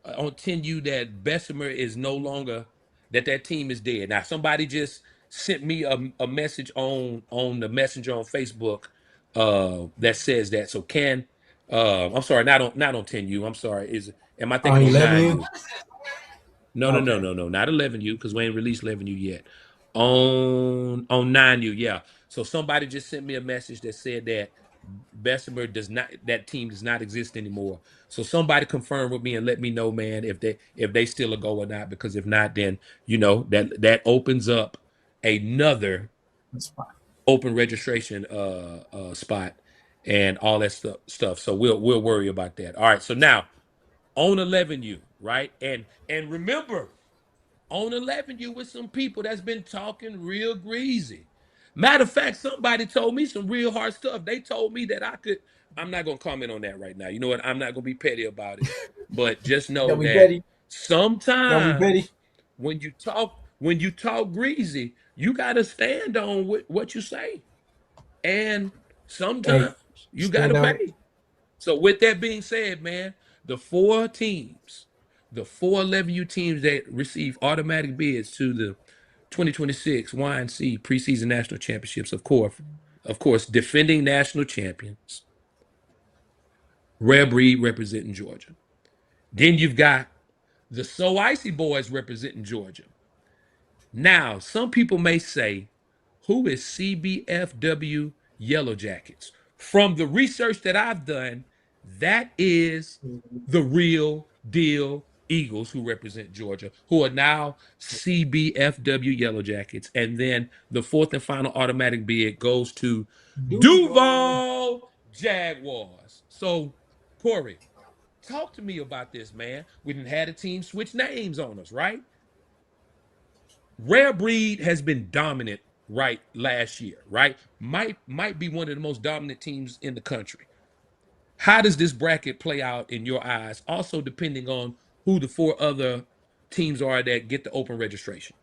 on 10U that Bessemer is no longer, that team is dead. Now, somebody just sent me a message on the messenger on Facebook that says that. So I'm sorry, not on 10U. I'm sorry. Am I On thinking on 11U? 9U? No, Okay. not 11U, because we ain't released 11U yet. On 9U, yeah. So somebody just sent me a message that said that Bessemer that team does not exist anymore. So somebody confirm with me and let me know, man, if they still a go or not. Because if not, then that opens up another That's fine. open registration spot and all that stuff. So we'll worry about that. All right. So now on 11U, right? And remember, on 11U with some people that's been talking real greasy. Matter of fact, somebody told me some real hard stuff. They told me that I'm not going to comment on that right now. You know what? I'm not going to be petty about it. But just know Don't be that petty. Don't be petty. sometimes when you talk greasy, you got to stand on what you say. And Hey, sometimes you got to stand on it. pay. So with that being said, man, the 4 11U teams that receive automatic bids to the 2026 YNC preseason national championships, of course, defending national champions, Rare Breed representing Georgia. Then you've got the So Icy boys representing Georgia. Now, some people may say, who is CBFW Yellow Jackets? From the research that I've done, that is the real deal Eagles who represent Georgia, who are now CBFW Yellow Jackets. And then the fourth and final automatic bid goes to Duval Jaguars. So, Corey, talk to me about this, man. We didn't had a team switch names on us, right? Rare Breed has been dominant right last year, right? Might be one of the most dominant teams in the country. How does this bracket play out in your eyes? Also, depending on who the four other teams are that get the open registration.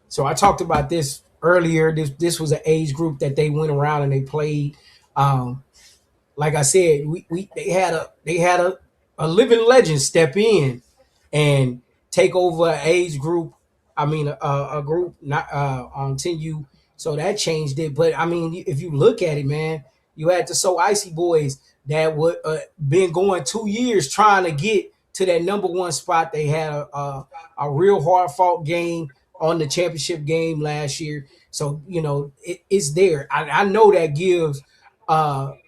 So I talked about this earlier. This was an age group that they went around and they played. Like I said, they had a living legend step in and take over an age group. I mean, a group not on 10U. So that changed it. But I mean, if you look at it, man, you had the So Icy boys that would been going 2 years trying to get to that number one spot. They had a real hard fought game on the championship game last year. So it's there. I know that gives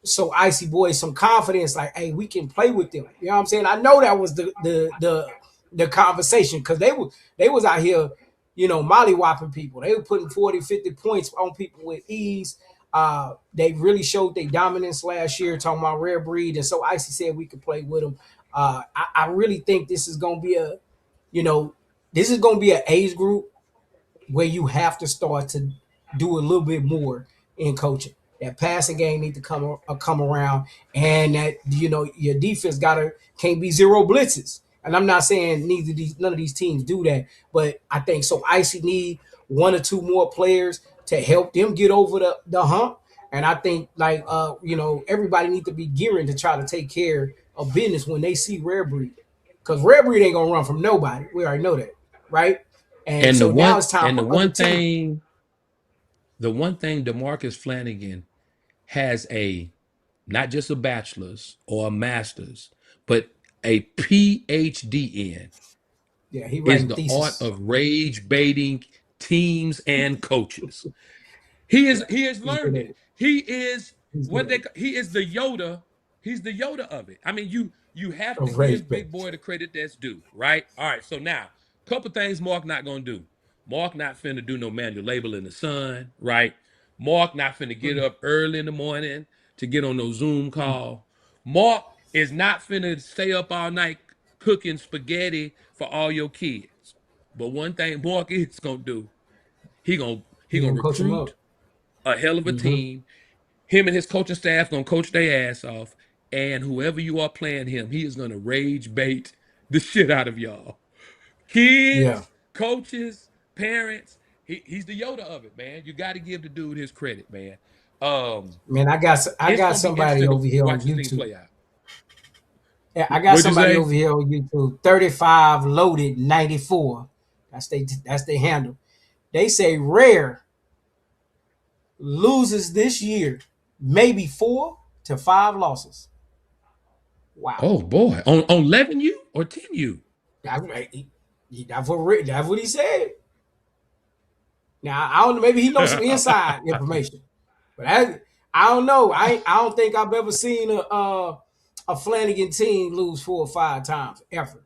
So Icy boys some confidence, like, hey, we can play with them. You know what I'm saying? I know that was the conversation, because they was out here, mollywopping people. They were putting 40, 50 points on people with ease. They really showed their dominance last year, talking about Rare Breed, and So Icy said we could play with them. I really think this is gonna be an age group where you have to start to do a little bit more in coaching. That passing game need to come around, and that your defense can't be zero blitzes. And I'm not saying none of these teams do that, but I think So Icy need one or two more players to help them get over the hump. And I think everybody needs to be gearing to try to take care of business when they see Rare Breed, because Rare Breed ain't gonna run from nobody. We already know that, right? And so now it's time for other teams. The one thing DeMarcus Flanagan has not just a bachelor's or a master's, but a PhD in he is writing the thesis. art of rage baiting teams and coaches. He has learned it. He is he is the Yoda. He's the Yoda of it. I mean, you have to give Big Boy the credit that's due, right? All right. So now, a couple things Mark not gonna do. Mark not finna do no manual labor in the sun, right? Mark not finna get up early in the morning to get on no Zoom call. Mark is not finna stay up all night cooking spaghetti for all your kids. But one thing Mark is gonna do, he gonna Coach them recruit up. a hell of a team. Him and his coaching staff gonna coach their ass off, and whoever you are playing him, he is gonna rage bait the shit out of y'all. Kids, coaches, parents. He's the Yoda of it, man. You got to give the dude his credit, man. Man, I got somebody over here on watch this thing YouTube. play out. Yeah, I got What'd you somebody say? over here on YouTube. 35 loaded 94. That's their handle. They say Rare loses this year, maybe 4 to 5 losses. Wow. Oh boy, on 11U or 10U? That's what he said. Now I don't know. Maybe he knows some inside information, but I don't know. I don't think I've ever seen a Flanagan team lose 4 or 5 times ever.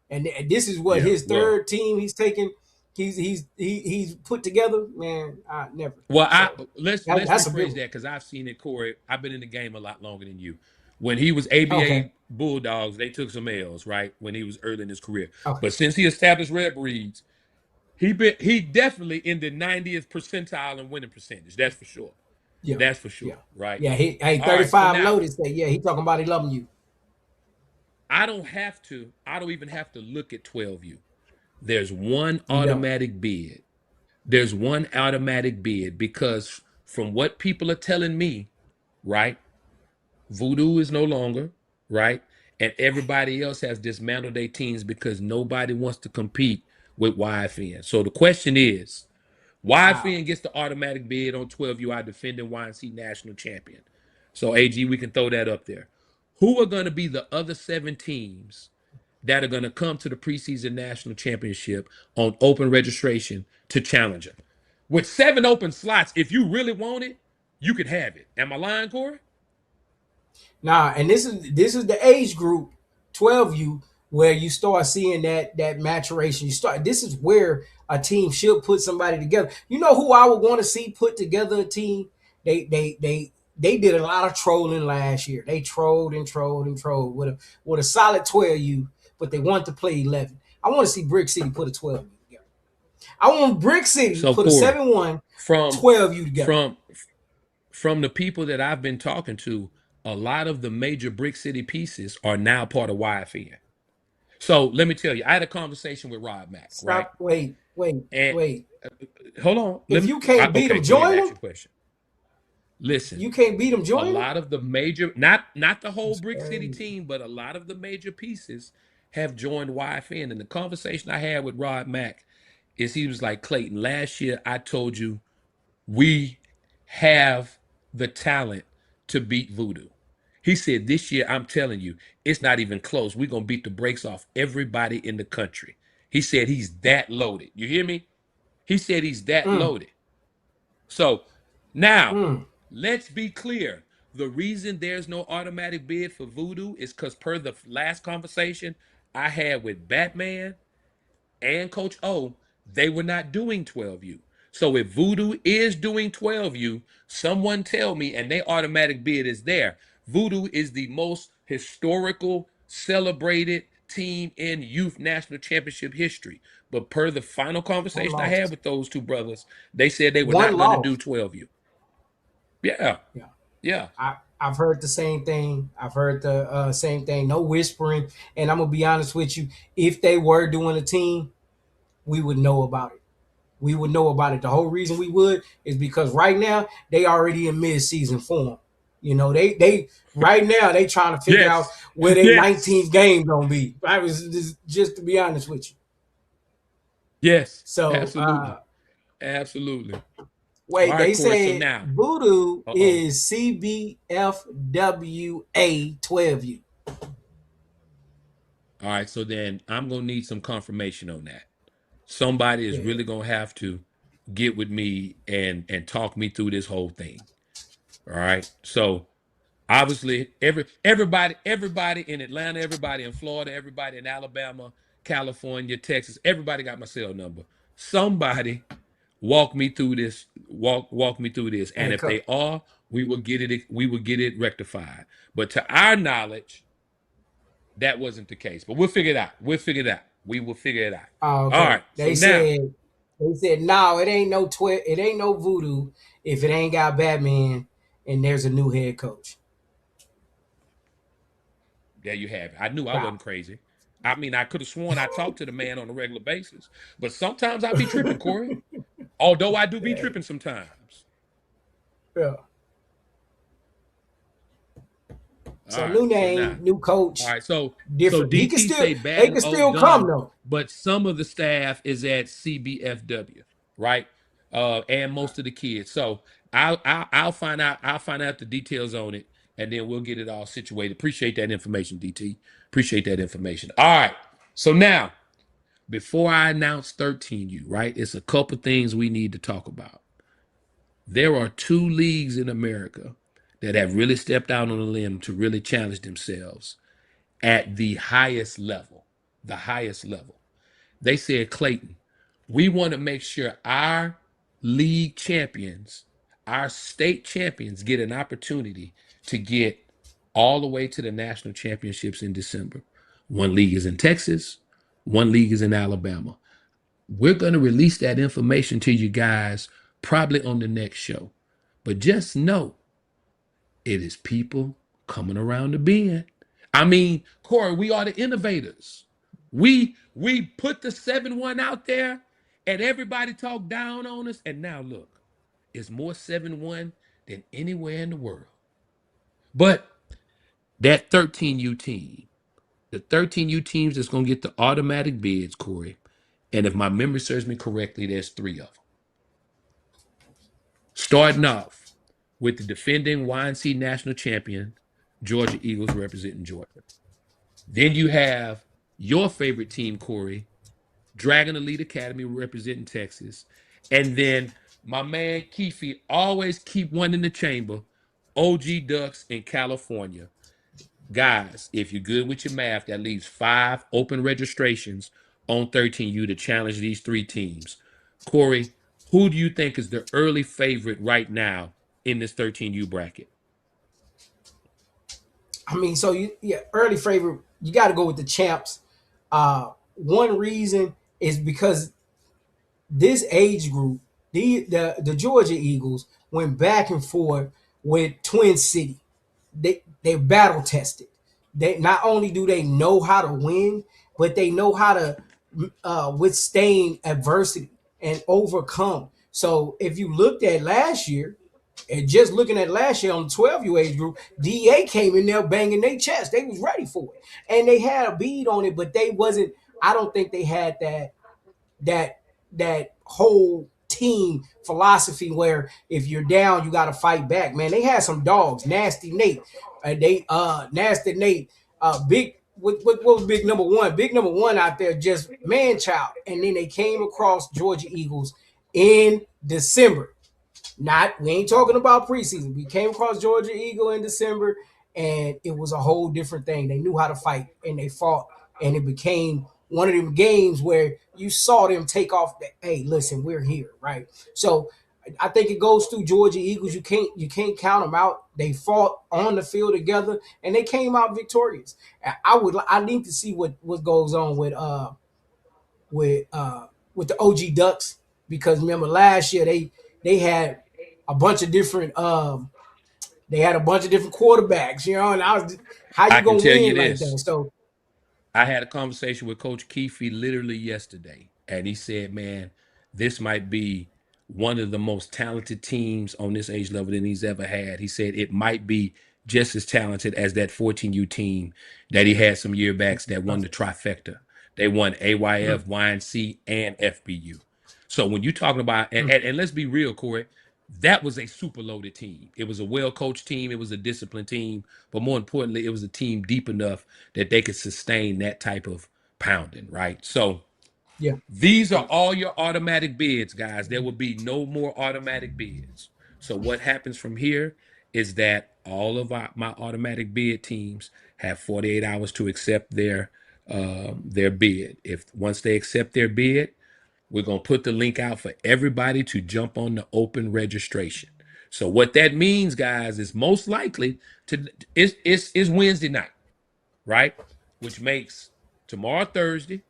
And this is what his third team he's taken. He's put together. Man, I never. Well, So, let's that's rephrase that, because I've seen it, Corey. I've been in the game a lot longer than you. When he was ABA Bulldogs, they took some L's, right? When he was early in his career. But since he established Red Breeds, he definitely in the 90th percentile in winning percentage. That's for sure. Yeah, that's for sure. Right. Yeah, he 35 right, so loaded. Say, he talking about he loving you. I don't even have to look at 12U. There's one automatic bid. There's one automatic bid, because from what people are telling me, right? Voodoo is no longer, right? And everybody else has dismantled their teams because nobody wants to compete with YFN. So the question is, YFN gets the automatic bid on 12U, our defending YNC national champion. So AG, we can throw that up there. Who are going to be the other 7 teams that are going to come to the preseason national championship on open registration to challenge them? With 7 open slots, if you really want it, you could have it. Am I lying, Corey? Nah, and this is the age group 12U where you start seeing that maturation. This is where a team should put somebody together. You know who I would want to see put together a team? They did a lot of trolling last year. They trolled and trolled and trolled with a solid 12U, but they want to play 11. I want to see Brick City put a 12U together. I want Brick City to put a 7-1 12U together. From the people that I've been talking to, a lot of the major Brick City pieces are now part of YFN. So let me tell you, I had a conversation with Rod Mack. Stop. Right? Wait. Hold on. If you can't beat them, join them. Listen, you can't beat them, join them. A lot of the major, not the whole Brick City team, but a lot of the major pieces have joined YFN. And the conversation I had with Rod Mack is he was like, Clayton, last year I told you we have the talent to beat Voodoo. He said, this year, I'm telling you, it's not even close. We're going to beat the brakes off everybody in the country. He said he's that loaded. You hear me? He said he's that loaded. So now, let's be clear. The reason there's no automatic bid for Voodoo is because per the last conversation I had with Batman and Coach O, they were not doing 12U. So if Voodoo is doing 12U, someone tell me, and their automatic bid is there. Voodoo is the most historical, celebrated team in youth national championship history. But per the final conversation I had with those two brothers, they said they were not going to do 12U. Yeah. I've heard the same thing. I've heard the same thing. No whispering. And I'm going to be honest with you. If they were doing a team, we would know about it. We would know about it. The whole reason we would is because right now they already in mid-season form. You know, they right now they trying to figure out where their 19th game gonna be. I was just to be honest with you. Yes. So absolutely. Wait, they say Voodoo is CBFWA 12U. All right, so then I'm gonna need some confirmation on that. Somebody is really gonna have to get with me and talk me through this whole thing. All right. So obviously everybody in Atlanta, everybody in Florida, everybody in Alabama, California, Texas, everybody got my cell number. Somebody walk me through this. Walk me through this. And if they are, we will get it rectified. But to our knowledge, that wasn't the case. But we'll figure it out. We will figure it out. Oh, okay. All right. They said no, it ain't no Voodoo if it ain't got Batman and there's a new head coach. There you have it. I knew I wasn't crazy. I mean, I could have sworn I talked to the man on a regular basis, but sometimes I be tripping, Corey. Although I do be tripping sometimes. Yeah. So new name, new coach. All right, so different. So DT They can still come though. But some of the staff is at CBFW, right? And most of the kids. So I'll find out the details on it, and then we'll get it all situated. Appreciate that information, DT. Appreciate that information. All right. So now, before I announce 13U, right? It's a couple things we need to talk about. There are 2 leagues in America that have really stepped out on a limb to really challenge themselves at the highest level. The highest level. They said, Clayton, we want to make sure our league champions, our state champions, get an opportunity to get all the way to the national championships in December. One league is in Texas, one league is in Alabama. We're going to release that information to you guys probably on the next show. But just know, it is people coming around the bend. I mean, Corey, we are the innovators. We put the 7-1 out there, and everybody talked down on us. And now look, it's more 7-1 than anywhere in the world. But that 13U team, the 13U teams that's going to get the automatic bids, Corey, and if my memory serves me correctly, there's 3 of them. Starting off with the defending YNC national champion, Georgia Eagles representing Georgia. Then you have your favorite team, Corey, Dragon Elite Academy representing Texas. And then My man Keefe always keep one in the chamber. OG Ducks in California. Guys, if you're good with your math, that leaves 5 open registrations on 13U to challenge these 3 teams. Corey, who do you think is the early favorite right now in this 13U bracket? I mean, so early favorite, you got to go with the champs. One reason is because this age group, the Georgia Eagles went back and forth with Twin City. They're battle tested. They not only do they know how to win, but they know how to withstand adversity and overcome. So if you looked at last year, and just looking at last year on the 12U age group, DA came in there banging their chest. They was ready for it. And they had a bead on it, but they wasn't, I don't think they had that whole team philosophy where if you're down, you got to fight back. Man, they had some dogs. Nasty Nate, Nasty Nate, big. What was big number one? Big number one out there, just man child. And then they came across Georgia Eagles in December. We ain't talking about preseason. We came across Georgia Eagle in December, and it was a whole different thing. They knew how to fight, and they fought, and it became one of them games where you saw them take off. Hey, listen, we're here, right? So I think it goes through Georgia Eagles. You can't count them out. They fought on the field together, and they came out victorious. I need to see what goes on with the OG Ducks, because remember last year they had a bunch of different quarterbacks, and how you gonna win like that? So I had a conversation with Coach Keefe literally yesterday, and he said, man, this might be one of the most talented teams on this age level that he's ever had. He said it might be just as talented as that 14U team that he had some year backs that won the trifecta. They won AYF, YNC, and FBU. So when you're talking about, and let's be real, Corey, that was a super loaded team. It was a well-coached team. It was a disciplined team. But more importantly, it was a team deep enough that they could sustain that type of pounding, right? So these are all your automatic bids, guys. There will be no more automatic bids. So what happens from here is that all of my automatic bid teams have 48 hours to accept their bid. If once they accept their bid, we're going to put the link out for everybody to jump on the open registration. So what that means, guys, is most likely is Wednesday night, right? Which makes tomorrow Thursday,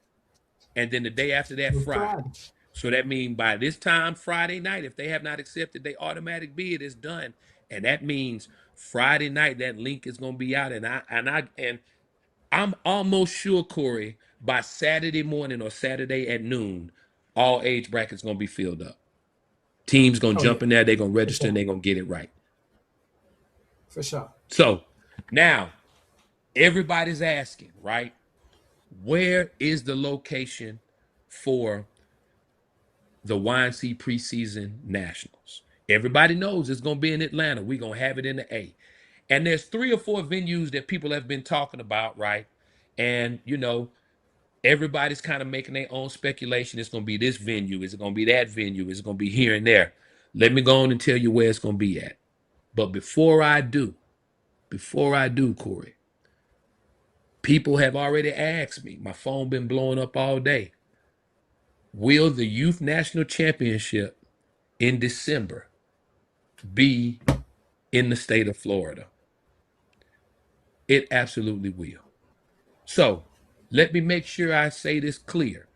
and then the day after that Friday. So that means by this time Friday night, if they have not accepted their automatic bid, it's done. And that means Friday night that link is going to be out, and I'm almost sure, Corey, by Saturday morning or Saturday at noon, all age brackets going to be filled up. Teams going to jump in there, they're going to register, and they're going to get it right. For sure. So now everybody's asking, right? Where is the location for the YNC preseason nationals? Everybody knows it's going to be in Atlanta. We're going to have it in the A. And there's 3 or 4 venues that people have been talking about, right? And, everybody's kind of making their own speculation. It's going to be this venue. Is it going to be that venue? Is it going to be here and there? Let me go on and tell you where it's going to be at. But before I do, Corey, people have already asked me. My phone been blowing up all day. Will the Youth National Championship in December be in the state of Florida? It absolutely will. So let me make sure I say this clear.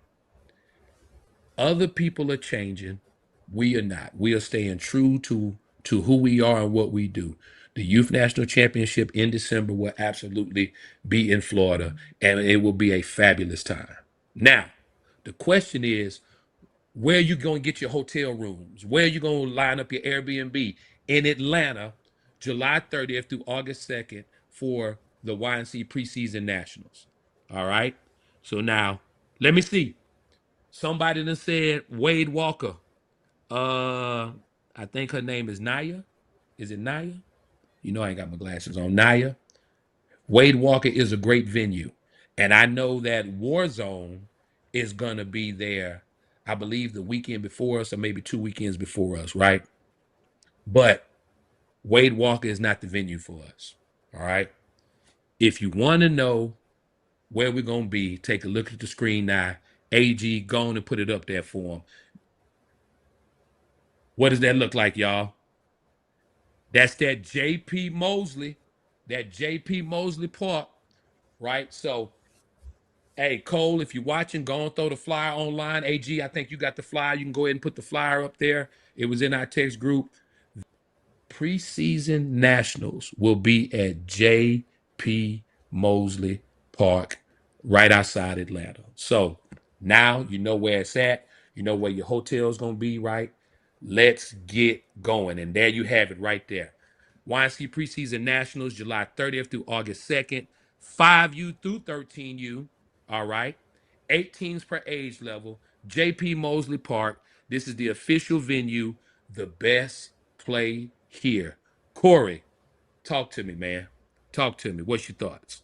Other people are changing. We are not. We are staying true to who we are and what we do. The Youth National Championship in December will absolutely be in Florida, and it will be a fabulous time. Now, the question is, where are you going to get your hotel rooms? Where are you going to line up your Airbnb? In Atlanta, July 30th through August 2nd for the YNC Preseason Nationals. All right? So now, let me see. Somebody done said Wade Walker. I think her name is Naya. Is it Naya? I ain't got my glasses on. Naya. Wade Walker is a great venue. And I know that Warzone is going to be there I believe the weekend before us, or maybe 2 weekends before us, right? But Wade Walker is not the venue for us. All right. If you want to know where we're gonna be, take a look at the screen now. AG, go on and put it up there for him. What does that look like, y'all? That's that JP Mosley, Park, right? So, hey, Cole, if you're watching, go and throw the flyer online. AG, I think you got the flyer. You can go ahead and put the flyer up there. It was in our text group. Preseason Nationals will be at J.P. Mosley Park, right outside Atlanta. So now you know where it's at. You know where your hotel's going to be, right? Let's get going. And there you have it right there. YNC Preseason Nationals, July 30th through August 2nd. 5U through 13U, all right? 8 teams per age level. J.P. Mosley Park. This is the official venue. The best play here. Corey, talk to me, man. Talk to me. What's your thoughts?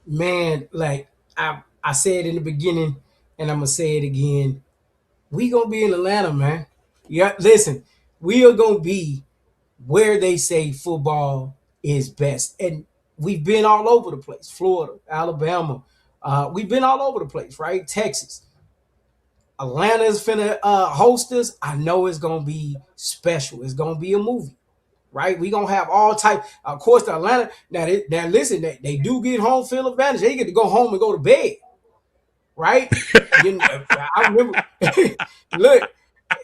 Man, like I said in the beginning, and I'm gonna say it again. We gonna be in Atlanta, man. Yeah, listen, we are gonna be where they say football is best, and we've been all over the place. Florida, Alabama, we've been all over the place, right? Texas. Atlanta is finna host us. I know it's gonna be special. It's gonna be a movie, right? We gonna have all type. Of course, the Atlanta. Now listen, they do get home field advantage. They get to go home and go to bed, right? I remember. Look,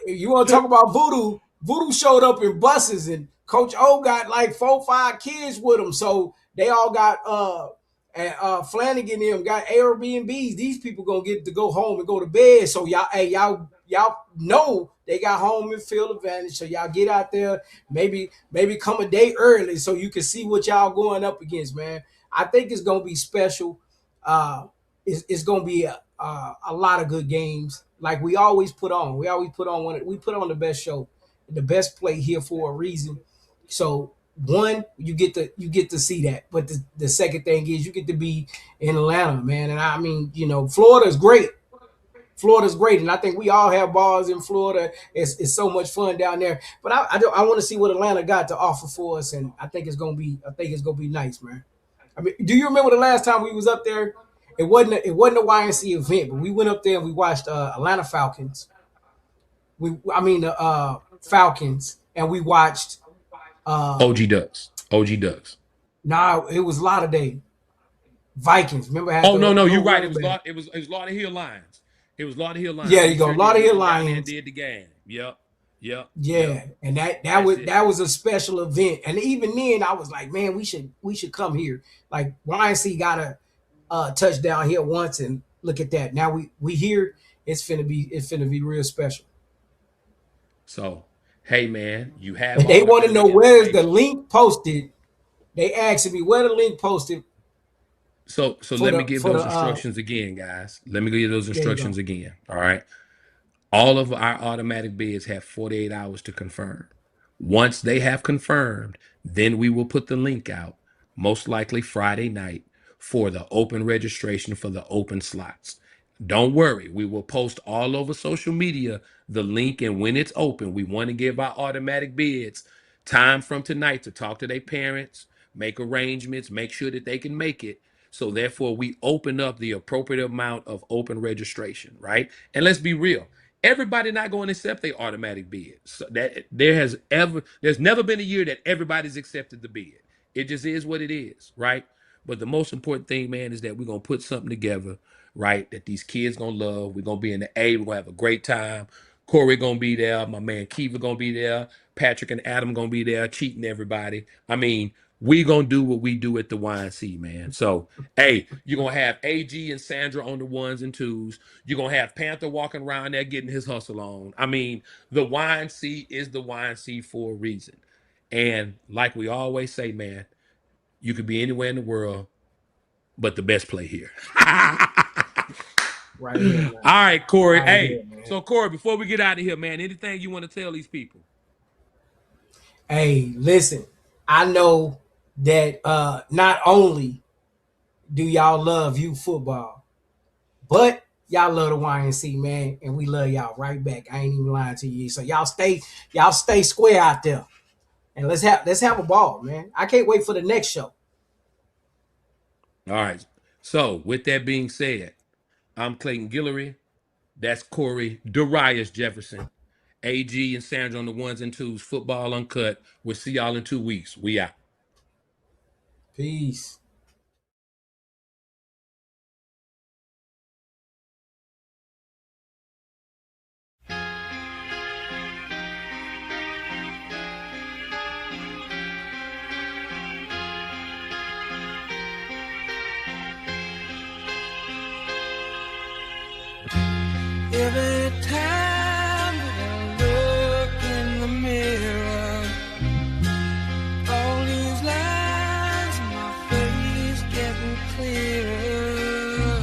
you want to talk about voodoo? Voodoo showed up in buses, and Coach O got like 4-5 kids with him, so they all got Flanagan and them got Airbnbs. These people gonna get to go home and go to bed. So y'all know they got home and field advantage. So y'all get out there, maybe come a day early so you can see what y'all going up against, man. I think it's gonna be special. It's gonna be a lot of good games, like we always put on. We always put on we put on the best show, the best play here for a reason. So one, you get to see that, but the second thing is you get to be in Atlanta, man. And I mean, Florida's great. Florida's great, and I think we all have bars in Florida. It's so much fun down there. But I want to see what Atlanta got to offer for us, and I think it's gonna be nice, man. I mean, do you remember the last time we was up there? It wasn't a YNC event, but we went up there and we watched Atlanta Falcons. The Falcons, and we watched OG Ducks. Nah, it was Lauderdale Vikings. Remember? No, you're right. It was Lauderhill Lions. It was Lauderhill Lions. Yeah, you go. Lauderhill Lions did the game. Yep. Yeah, and that was a special event. And even then, I was like, man, we should come here. Like YNC got a touchdown here once, and look at that. Now we here. It's finna be real special. So, hey man, you have. And they want to know where's the link posted. They asked me where the link posted. So let me give those instructions again, guys. Let me give those instructions again. All right. All of our automatic bids have 48 hours to confirm. Once they have confirmed, then we will put the link out, most likely Friday night, for the open registration for the open slots. Don't worry, we will post all over social media the link, and when it's open, we want to give our automatic bids time from tonight to talk to their parents, make arrangements, make sure that they can make it. So therefore, we open up the appropriate amount of open registration, right? And let's be real. Everybody not going to accept their automatic bid. So that there's never been a year that everybody's accepted the bid. It just is what it is, right? But the most important thing, man, is that we're gonna put something together, right? That these kids gonna love. We're gonna be in the A. We're gonna have a great time. Corey gonna be there. My man Kiva gonna be there. Patrick and Adam gonna be there, cheating everybody. I mean, we gonna do what we do at the YNC, man. So, hey, you're gonna have AG and Sandra on the ones and twos. You're gonna have Panther walking around there getting his hustle on. I mean, the YNC is the YNC for a reason. And like we always say, man, you could be anywhere in the world, but the best play here. Right here, all right, Corey. Right hey, here, so Corey, before we get out of here, man, anything you want to tell these people? Hey, listen, I know that not only do y'all love youth football, but Y'all love the YNC, man, and we love y'all right back. I ain't even lying to you. So y'all stay square out there. And let's have a ball, man. I can't wait for the next show. All right. So with that being said, I'm Clayton Guillory. That's Corey Darius Jefferson. AG and Sandra on the 1s and 2s. Football Uncut. We'll see y'all in 2 weeks. We out. Peace. Every time that I look in the mirror, all these lines in my face getting clearer.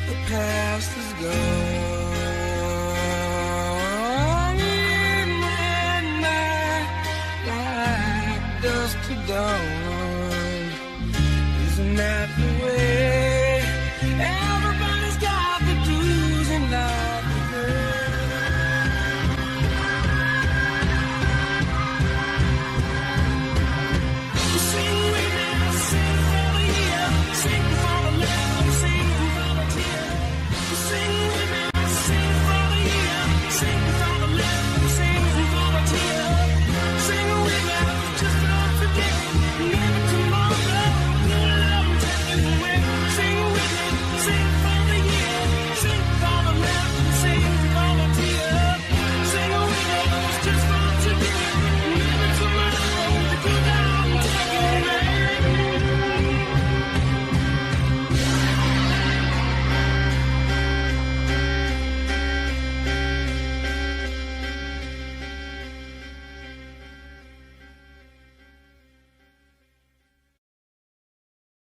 The past is gone, and my like dust to dawn. Isn't that the way?